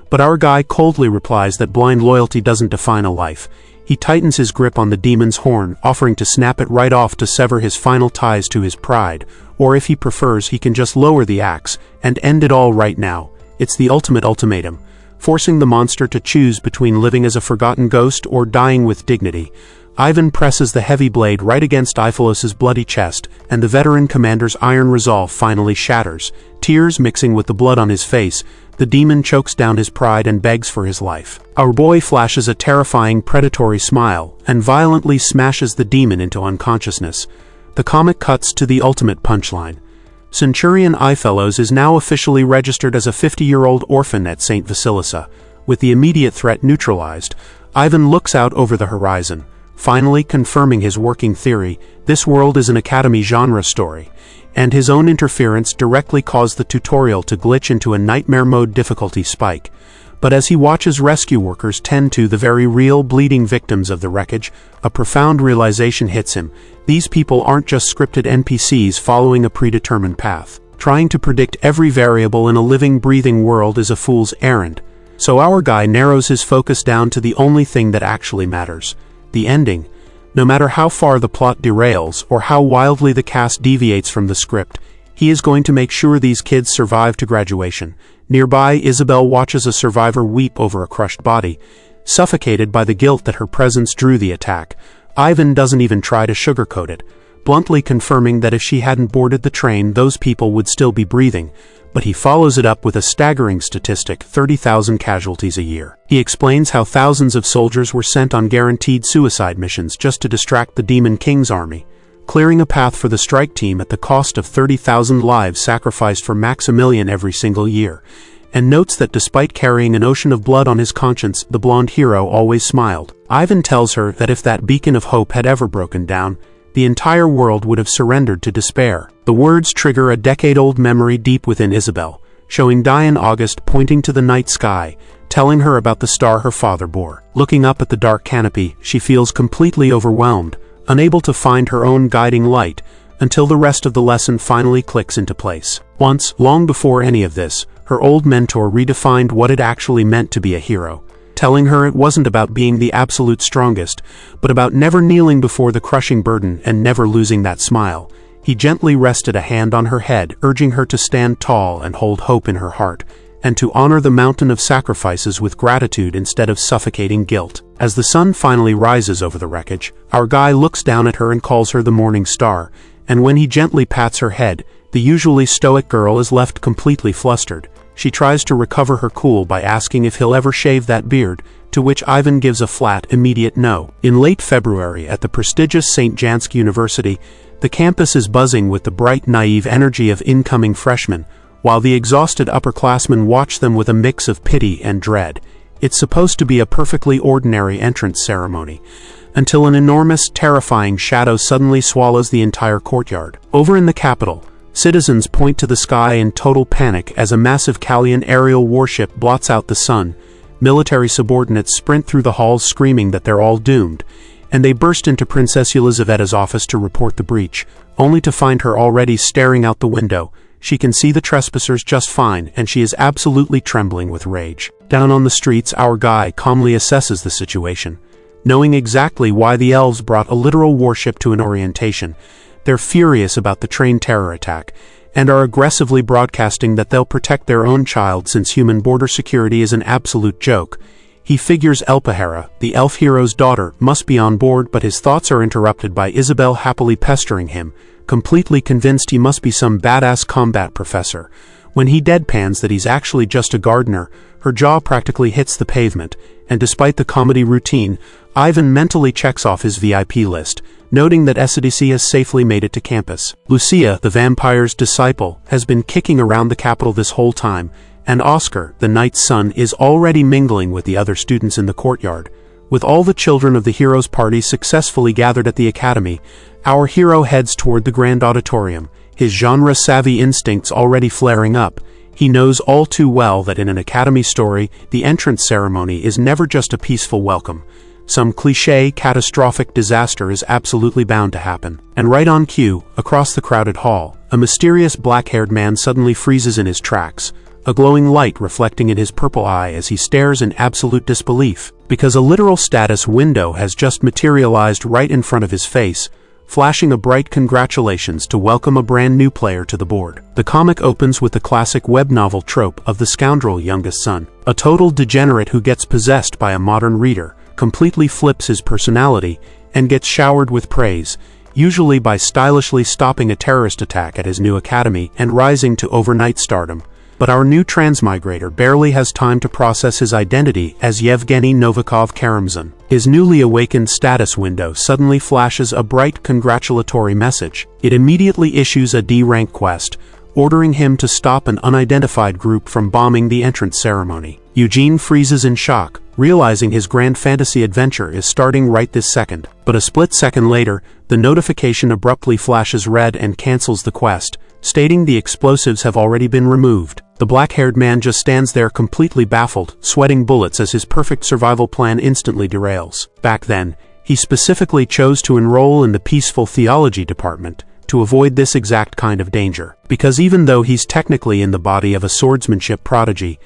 but our guy coldly replies that blind loyalty doesn't define a life. He tightens his grip on the demon's horn, offering to snap it right off to sever his final ties to his pride, or if he prefers, he can just lower the axe and end it all right now. It's the ultimate ultimatum, forcing the monster to choose between living as a forgotten ghost or dying with dignity. Ivan presses the heavy blade right against Ifellows' bloody chest, and the veteran commander's iron resolve finally shatters. Tears mixing with the blood on his face, the demon chokes down his pride and begs for his life. Our boy flashes a terrifying predatory smile and violently smashes the demon into unconsciousness. The comic cuts to the ultimate punchline. Centurion Ifellows is now officially registered as a 50-year-old orphan at St. Vasilisa. With the immediate threat neutralized, Ivan looks out over the horizon, finally confirming his working theory: this world is an Academy genre story, and his own interference directly caused the tutorial to glitch into a nightmare mode difficulty spike. But as he watches rescue workers tend to the very real bleeding victims of the wreckage, a profound realization hits him. These people aren't just scripted NPCs following a predetermined path. Trying to predict every variable in a living, breathing world is a fool's errand. So our guy narrows his focus down to the only thing that actually matters: the ending. No matter how far the plot derails or how wildly the cast deviates from the script, he is going to make sure these kids survive to graduation. Nearby, Isabel watches a survivor weep over a crushed body, suffocated by the guilt that her presence drew the attack. Ivan doesn't even try to sugarcoat it, bluntly confirming that if she hadn't boarded the train, those people would still be breathing. But he follows it up with a staggering statistic: 30,000 casualties a year. He explains how thousands of soldiers were sent on guaranteed suicide missions just to distract the Demon King's army, clearing a path for the strike team at the cost of 30,000 lives sacrificed for Maximilian every single year, and notes that despite carrying an ocean of blood on his conscience, the blonde hero always smiled. Ivan tells her that if that beacon of hope had ever broken down, the entire world would have surrendered to despair. The words trigger a decade-old memory deep within Isabel, showing Diane August pointing to the night sky, telling her about the star her father bore. Looking up at the dark canopy, she feels completely overwhelmed, unable to find her own guiding light, until the rest of the lesson finally clicks into place. Once, long before any of this, her old mentor redefined what it actually meant to be a hero, telling her it wasn't about being the absolute strongest, but about never kneeling before the crushing burden and never losing that smile. He gently rested a hand on her head, urging her to stand tall and hold hope in her heart, and to honor the mountain of sacrifices with gratitude instead of suffocating guilt. As the sun finally rises over the wreckage, our guy looks down at her and calls her the morning star, and when he gently pats her head, the usually stoic girl is left completely flustered. She tries to recover her cool by asking if he'll ever shave that beard, to which Ivan gives a flat, immediate no. In late February at the prestigious St. Jansk University, the campus is buzzing with the bright, naive energy of incoming freshmen, while the exhausted upperclassmen watch them with a mix of pity and dread. It's supposed to be a perfectly ordinary entrance ceremony, until an enormous, terrifying shadow suddenly swallows the entire courtyard. Over in the capital, citizens point to the sky in total panic as a massive Kalian aerial warship blots out the sun. Military subordinates sprint through the halls screaming that they're all doomed, and they burst into Princess Yelizaveta's office to report the breach, only to find her already staring out the window. She can see the trespassers just fine, and she is absolutely trembling with rage. Down on the streets, our guy calmly assesses the situation. Knowing exactly why the elves brought a literal warship to an orientation, they're furious about the train terror attack, and are aggressively broadcasting that they'll protect their own child since human border security is an absolute joke. He figures Elpahera, the elf hero's daughter, must be on board, but his thoughts are interrupted by Isabel happily pestering him, completely convinced he must be some badass combat professor. When he deadpans that he's actually just a gardener, her jaw practically hits the pavement, and despite the comedy routine, Ivan mentally checks off his VIP list, noting that SDC has safely made it to campus. Lucia, the vampire's disciple, has been kicking around the capital this whole time, and Oscar, the knight's son, is already mingling with the other students in the courtyard. With all the children of the hero's party successfully gathered at the academy, our hero heads toward the grand auditorium, his genre-savvy instincts already flaring up. He knows all too well that in an academy story, the entrance ceremony is never just a peaceful welcome. Some cliché, catastrophic disaster is absolutely bound to happen. And right on cue, across the crowded hall, a mysterious black-haired man suddenly freezes in his tracks, a glowing light reflecting in his purple eye as he stares in absolute disbelief, because a literal status window has just materialized right in front of his face, flashing a bright congratulations to welcome a brand new player to the board. The comic opens with the classic web novel trope of the scoundrel youngest son. A total degenerate who gets possessed by a modern reader, completely flips his personality, and gets showered with praise, usually by stylishly stopping a terrorist attack at his new academy and rising to overnight stardom. But our new transmigrator barely has time to process his identity as Yevgeny Novikov Karamzin. His newly awakened status window suddenly flashes a bright congratulatory message. It immediately issues a D-rank quest, ordering him to stop an unidentified group from bombing the entrance ceremony. Eugene freezes in shock, realizing his grand fantasy adventure is starting right this second. But a split second later, the notification abruptly flashes red and cancels the quest, stating the explosives have already been removed. The black-haired man just stands there completely baffled, sweating bullets as his perfect survival plan instantly derails. Back then, he specifically chose to enroll in the peaceful theology department, to avoid this exact kind of danger. Because even though he's technically in the body of a swordsmanship prodigy,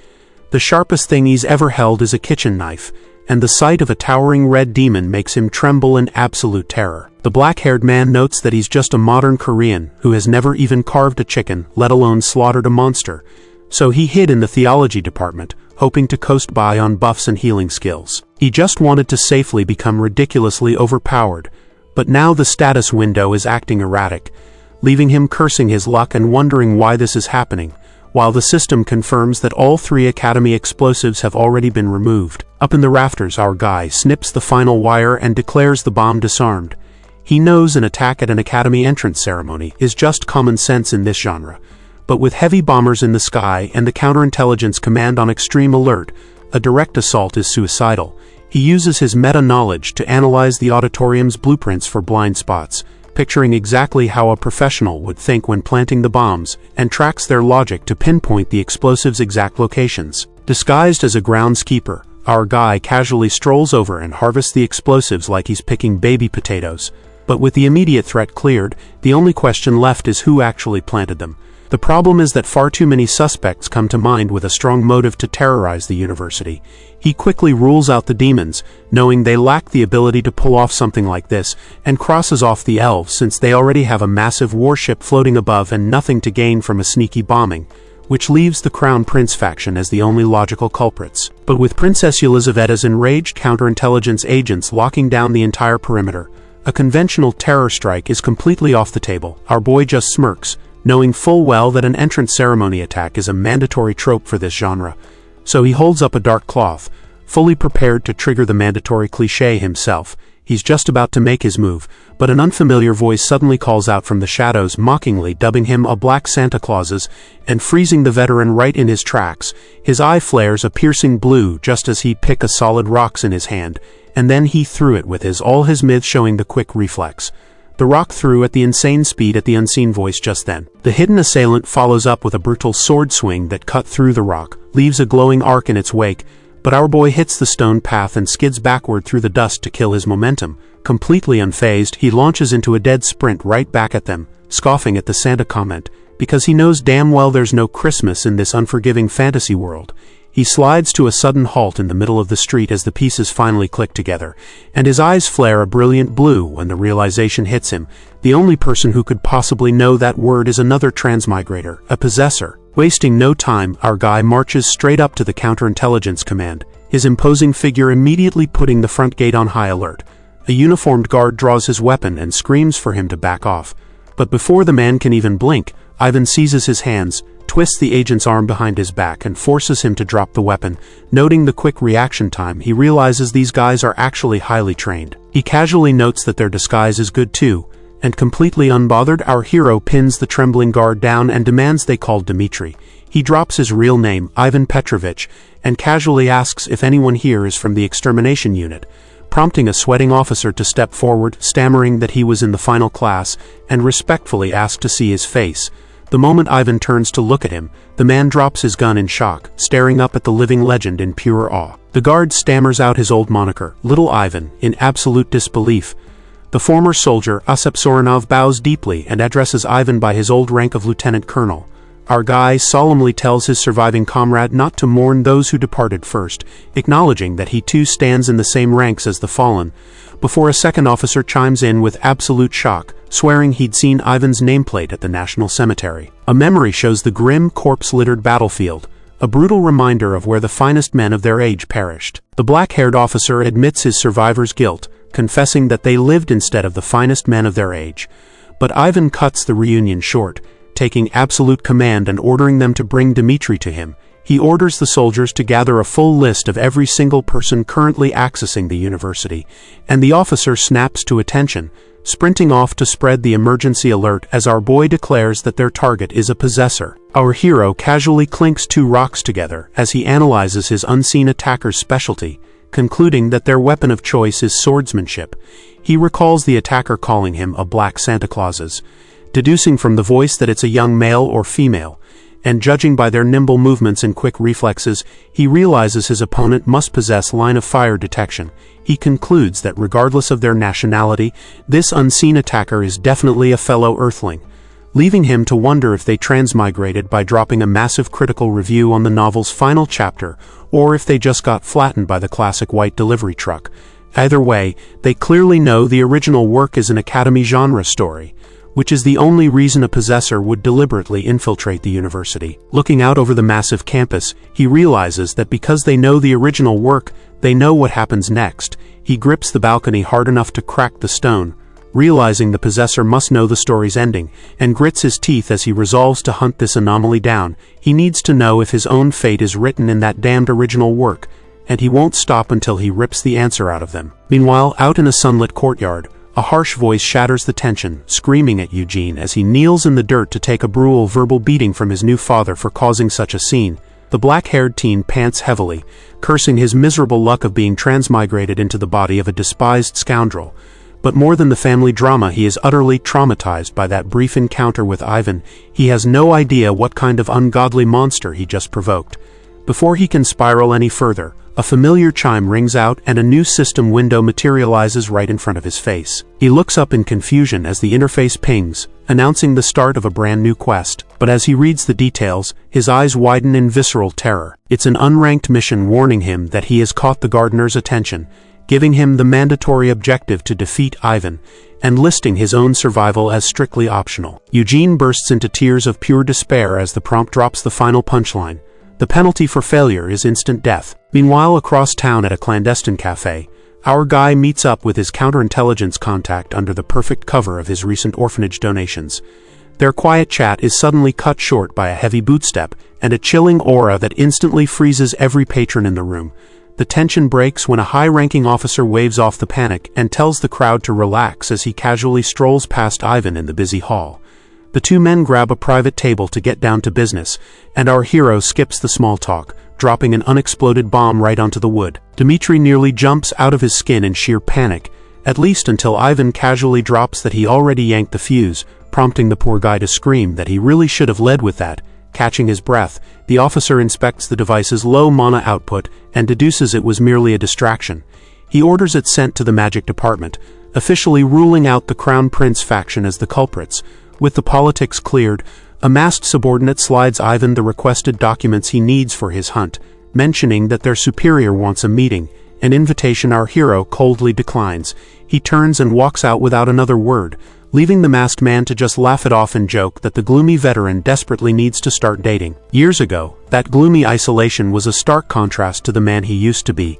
the sharpest thing he's ever held is a kitchen knife, and the sight of a towering red demon makes him tremble in absolute terror. The black-haired man notes that he's just a modern Korean who has never even carved a chicken, let alone slaughtered a monster, so he hid in the theology department, hoping to coast by on buffs and healing skills. He just wanted to safely become ridiculously overpowered, but now the status window is acting erratic, leaving him cursing his luck and wondering why this is happening, while the system confirms that all 3 academy explosives have already been removed. Up in the rafters, our guy snips the final wire and declares the bomb disarmed. He knows an attack at an academy entrance ceremony is just common sense in this genre, but with heavy bombers in the sky and the counterintelligence command on extreme alert, a direct assault is suicidal. He uses his meta-knowledge to analyze the auditorium's blueprints for blind spots, picturing exactly how a professional would think when planting the bombs, and tracks their logic to pinpoint the explosives' exact locations. Disguised as a groundskeeper, our guy casually strolls over and harvests the explosives like he's picking baby potatoes. But with the immediate threat cleared, the only question left is who actually planted them. The problem is that far too many suspects come to mind with a strong motive to terrorize the university. He quickly rules out the demons, knowing they lack the ability to pull off something like this, and crosses off the elves since they already have a massive warship floating above and nothing to gain from a sneaky bombing, which leaves the Crown Prince faction as the only logical culprits. But with Princess Yelizaveta's enraged counterintelligence agents locking down the entire perimeter, a conventional terror strike is completely off the table. Our boy just smirks, knowing full well that an entrance ceremony attack is a mandatory trope for this genre, so he holds up a dark cloth, fully prepared to trigger the mandatory cliché himself. He's just about to make his move, but an unfamiliar voice suddenly calls out from the shadows, mockingly dubbing him a black Santa Clauses, and freezing the veteran right in his tracks. His eye flares a piercing blue just as he picked a solid rocks in his hand, and then he threw it with all his myth, showing the quick reflex. The rock threw at the insane speed at the unseen voice just then. The hidden assailant follows up with a brutal sword swing that cut through the rock, leaves a glowing arc in its wake, but our boy hits the stone path and skids backward through the dust to kill his momentum. Completely unfazed, he launches into a dead sprint right back at them, scoffing at the Santa comment, because he knows damn well there's no Christmas in this unforgiving fantasy world. He slides to a sudden halt in the middle of the street as the pieces finally click together, and his eyes flare a brilliant blue when the realization hits him. The only person who could possibly know that word is another transmigrator, a possessor. Wasting no time, our guy marches straight up to the counterintelligence command, his imposing figure immediately putting the front gate on high alert. A uniformed guard draws his weapon and screams for him to back off. But before the man can even blink, Ivan seizes his hands, twists the agent's arm behind his back and forces him to drop the weapon. Noting the quick reaction time, he realizes these guys are actually highly trained. He casually notes that their disguise is good too, and completely unbothered, our hero pins the trembling guard down and demands they call Dmitri. He drops his real name, Ivan Petrovich, and casually asks if anyone here is from the extermination unit, prompting a sweating officer to step forward, stammering that he was in the final class, and respectfully asked to see his face. The moment Ivan turns to look at him, the man drops his gun in shock, staring up at the living legend in pure awe. The guard stammers out his old moniker, Little Ivan, in absolute disbelief. The former soldier, Osip Soronov, bows deeply and addresses Ivan by his old rank of lieutenant colonel. Our guy solemnly tells his surviving comrade not to mourn those who departed first, acknowledging that he too stands in the same ranks as the fallen, before a second officer chimes in with absolute shock, swearing he'd seen Ivan's nameplate at the National Cemetery. A memory shows the grim, corpse-littered battlefield, a brutal reminder of where the finest men of their age perished. The black-haired officer admits his survivors' guilt, confessing that they lived instead of the finest men of their age. But Ivan cuts the reunion short, taking absolute command and ordering them to bring Dmitri to him. He orders the soldiers to gather a full list of every single person currently accessing the university, and the officer snaps to attention, sprinting off to spread the emergency alert as our boy declares that their target is a possessor. Our hero casually clinks two rocks together as he analyzes his unseen attacker's specialty, concluding that their weapon of choice is swordsmanship. He recalls the attacker calling him a black Santa Clauses, deducing from the voice that it's a young male or female, and judging by their nimble movements and quick reflexes, he realizes his opponent must possess line-of-fire detection. He concludes that regardless of their nationality, this unseen attacker is definitely a fellow Earthling, leaving him to wonder if they transmigrated by dropping a massive critical review on the novel's final chapter, or if they just got flattened by the classic white delivery truck. Either way, they clearly know the original work is an Academy genre story, which is the only reason a possessor would deliberately infiltrate the university. Looking out over the massive campus, he realizes that because they know the original work, they know what happens next. He grips the balcony hard enough to crack the stone, realizing the possessor must know the story's ending, and grits his teeth as he resolves to hunt this anomaly down. He needs to know if his own fate is written in that damned original work, and he won't stop until he rips the answer out of them. Meanwhile, out in a sunlit courtyard, a harsh voice shatters the tension, screaming at Eugene as he kneels in the dirt to take a brutal verbal beating from his new father for causing such a scene. The black-haired teen pants heavily, cursing his miserable luck of being transmigrated into the body of a despised scoundrel. But more than the family drama, he is utterly traumatized by that brief encounter with Ivan. He has no idea what kind of ungodly monster he just provoked. Before he can spiral any further, a familiar chime rings out and a new system window materializes right in front of his face. He looks up in confusion as the interface pings, announcing the start of a brand new quest. But as he reads the details, his eyes widen in visceral terror. It's an unranked mission warning him that he has caught the gardener's attention, giving him the mandatory objective to defeat Ivan, and listing his own survival as strictly optional. Eugene bursts into tears of pure despair as the prompt drops the final punchline. The penalty for failure is instant death. Meanwhile, across town at a clandestine cafe, our guy meets up with his counterintelligence contact under the perfect cover of his recent orphanage donations. Their quiet chat is suddenly cut short by a heavy bootstep and a chilling aura that instantly freezes every patron in the room. The tension breaks when a high-ranking officer waves off the panic and tells the crowd to relax as he casually strolls past Ivan in the busy hall. The two men grab a private table to get down to business, and our hero skips the small talk, dropping an unexploded bomb right onto the wood. Dmitri nearly jumps out of his skin in sheer panic, at least until Ivan casually drops that he already yanked the fuse, prompting the poor guy to scream that he really should have led with that. Catching his breath, the officer inspects the device's low mana output and deduces it was merely a distraction. He orders it sent to the magic department, officially ruling out the Crown Prince faction as the culprits. With the politics cleared, a masked subordinate slides Ivan the requested documents he needs for his hunt, mentioning that their superior wants a meeting, an invitation our hero coldly declines. He turns and walks out without another word, leaving the masked man to just laugh it off and joke that the gloomy veteran desperately needs to start dating. Years ago, that gloomy isolation was a stark contrast to the man he used to be,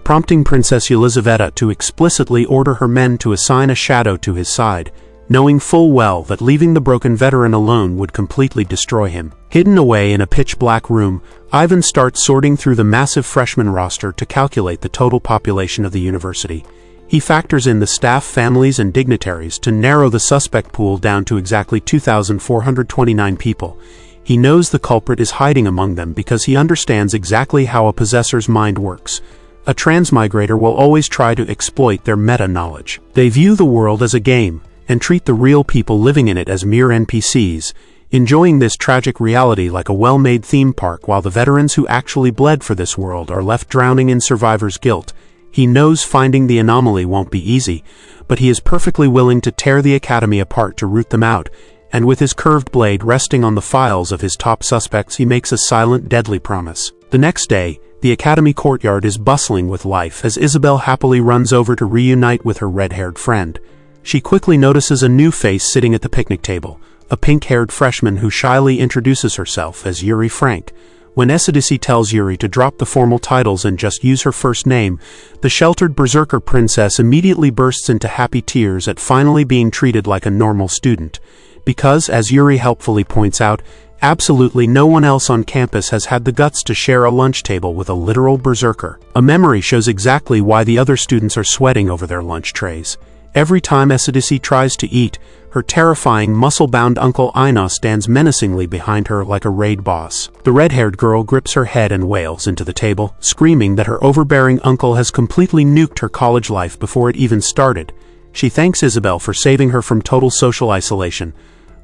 prompting Princess Yelizaveta to explicitly order her men to assign a shadow to his side, knowing full well that leaving the broken veteran alone would completely destroy him. Hidden away in a pitch-black room, Ivan starts sorting through the massive freshman roster to calculate the total population of the university. He factors in the staff, families, and dignitaries to narrow the suspect pool down to exactly 2,429 people. He knows the culprit is hiding among them because he understands exactly how a possessor's mind works. A transmigrator will always try to exploit their meta-knowledge. They view the world as a game, and treat the real people living in it as mere NPCs, enjoying this tragic reality like a well-made theme park while the veterans who actually bled for this world are left drowning in survivor's guilt. He knows finding the anomaly won't be easy, but he is perfectly willing to tear the academy apart to root them out, and with his curved blade resting on the files of his top suspects he makes a silent, deadly promise. The next day, the academy courtyard is bustling with life as Isabel happily runs over to reunite with her red-haired friend. She quickly notices a new face sitting at the picnic table, a pink-haired freshman who shyly introduces herself as Yuri Frank. When Esidici tells Yuri to drop the formal titles and just use her first name, the sheltered berserker princess immediately bursts into happy tears at finally being treated like a normal student. Because, as Yuri helpfully points out, absolutely no one else on campus has had the guts to share a lunch table with a literal berserker. A memory shows exactly why the other students are sweating over their lunch trays. Every time Esidici tries to eat, her terrifying, muscle-bound Uncle Ina stands menacingly behind her like a raid boss. The red-haired girl grips her head and wails into the table, screaming that her overbearing uncle has completely nuked her college life before it even started. She thanks Isabel for saving her from total social isolation,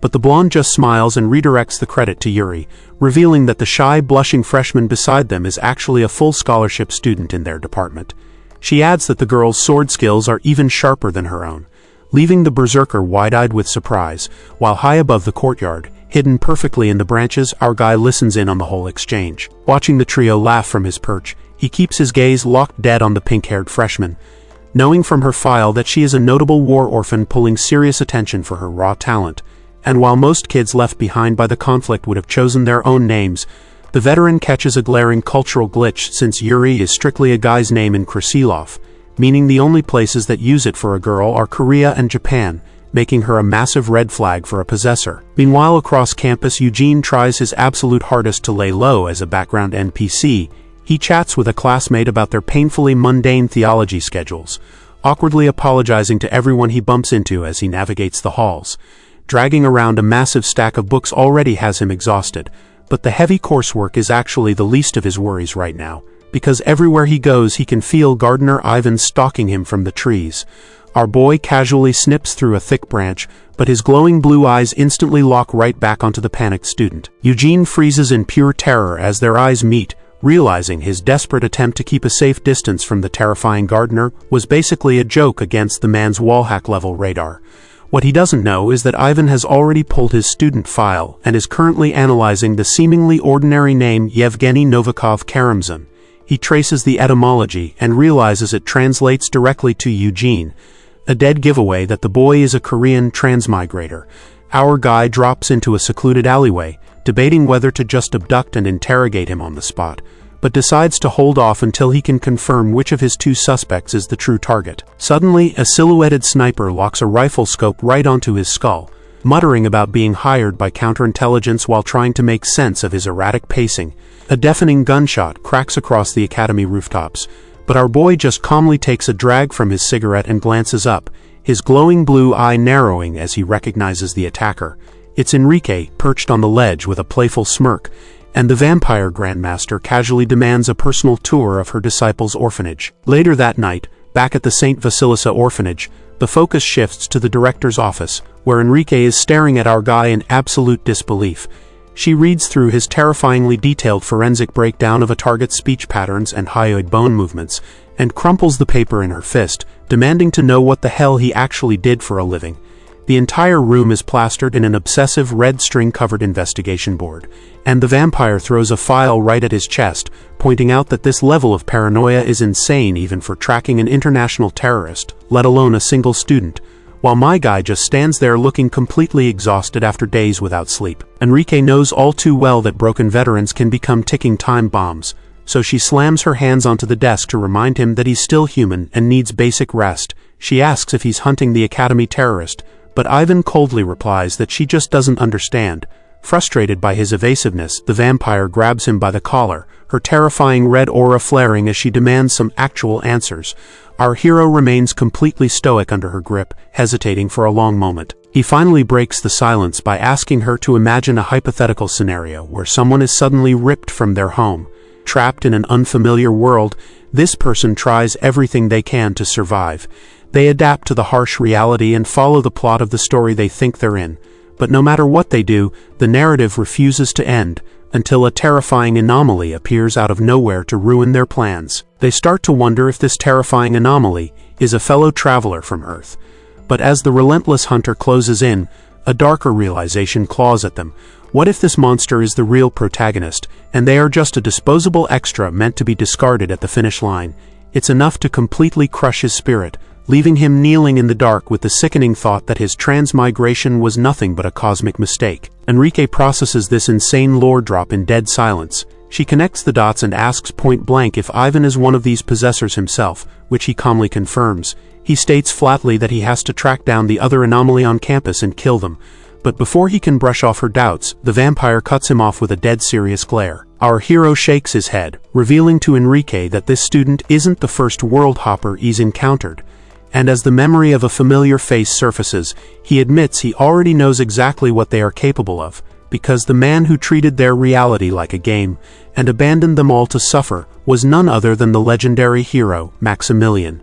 but the blonde just smiles and redirects the credit to Yuri, revealing that the shy, blushing freshman beside them is actually a full scholarship student in their department. She adds that the girl's sword skills are even sharper than her own, leaving the berserker wide-eyed with surprise, while high above the courtyard, hidden perfectly in the branches, our guy listens in on the whole exchange. Watching the trio laugh from his perch, he keeps his gaze locked dead on the pink-haired freshman, knowing from her file that she is a notable war orphan pulling serious attention for her raw talent. And while most kids left behind by the conflict would have chosen their own names, the veteran catches a glaring cultural glitch since Yuri is strictly a guy's name in Krasilov, meaning the only places that use it for a girl are Korea and Japan, making her a massive red flag for a possessor. Meanwhile, across campus, Eugene tries his absolute hardest to lay low as a background NPC. He chats with a classmate about their painfully mundane theology schedules, awkwardly apologizing to everyone he bumps into as he navigates the halls. Dragging around a massive stack of books already has him exhausted, but the heavy coursework is actually the least of his worries right now, because everywhere he goes he can feel Gardener Ivan stalking him from the trees. Our boy casually snips through a thick branch, but his glowing blue eyes instantly lock right back onto the panicked student. Eugene freezes in pure terror as their eyes meet, realizing his desperate attempt to keep a safe distance from the terrifying gardener was basically a joke against the man's wallhack-level radar. What he doesn't know is that Ivan has already pulled his student file and is currently analyzing the seemingly ordinary name Yevgeny Novikov Karamzin. He traces the etymology and realizes it translates directly to Eugene, a dead giveaway that the boy is a Korean transmigrator. Our guy drops into a secluded alleyway, debating whether to just abduct and interrogate him on the spot, but decides to hold off until he can confirm which of his two suspects is the true target. Suddenly, a silhouetted sniper locks a rifle scope right onto his skull, muttering about being hired by counterintelligence while trying to make sense of his erratic pacing. A deafening gunshot cracks across the academy rooftops, but our boy just calmly takes a drag from his cigarette and glances up, his glowing blue eye narrowing as he recognizes the attacker. It's Enrique, perched on the ledge with a playful smirk, and the vampire grandmaster casually demands a personal tour of her disciple's orphanage. Later that night, back at the St. Vasilisa orphanage, the focus shifts to the director's office, where Enrique is staring at our guy in absolute disbelief. She reads through his terrifyingly detailed forensic breakdown of a target's speech patterns and hyoid bone movements, and crumples the paper in her fist, demanding to know what the hell he actually did for a living. The entire room is plastered in an obsessive red string-covered investigation board, and the vampire throws a file right at his chest, pointing out that this level of paranoia is insane even for tracking an international terrorist, let alone a single student, while my guy just stands there looking completely exhausted after days without sleep. Enrique knows all too well that broken veterans can become ticking time bombs, so she slams her hands onto the desk to remind him that he's still human and needs basic rest. She asks if he's hunting the academy terrorist, but Ivan coldly replies that she just doesn't understand. Frustrated by his evasiveness, the vampire grabs him by the collar, her terrifying red aura flaring as she demands some actual answers. Our hero remains completely stoic under her grip, hesitating for a long moment. He finally breaks the silence by asking her to imagine a hypothetical scenario where someone is suddenly ripped from their home. Trapped in an unfamiliar world, this person tries everything they can to survive. They adapt to the harsh reality and follow the plot of the story they think they're in. But no matter what they do, the narrative refuses to end, until a terrifying anomaly appears out of nowhere to ruin their plans. They start to wonder if this terrifying anomaly is a fellow traveler from Earth. But as the relentless hunter closes in, a darker realization claws at them. What if this monster is the real protagonist, and they are just a disposable extra meant to be discarded at the finish line? It's enough to completely crush his spirit, leaving him kneeling in the dark with the sickening thought that his transmigration was nothing but a cosmic mistake. Enrique processes this insane lore drop in dead silence. She connects the dots and asks point blank if Ivan is one of these possessors himself, which he calmly confirms. He states flatly that he has to track down the other anomaly on campus and kill them. But before he can brush off her doubts, the vampire cuts him off with a dead serious glare. Our hero shakes his head, revealing to Enrique that this student isn't the first world hopper he's encountered. And as the memory of a familiar face surfaces, he admits he already knows exactly what they are capable of, because the man who treated their reality like a game and abandoned them all to suffer was none other than the legendary hero, Maximilian.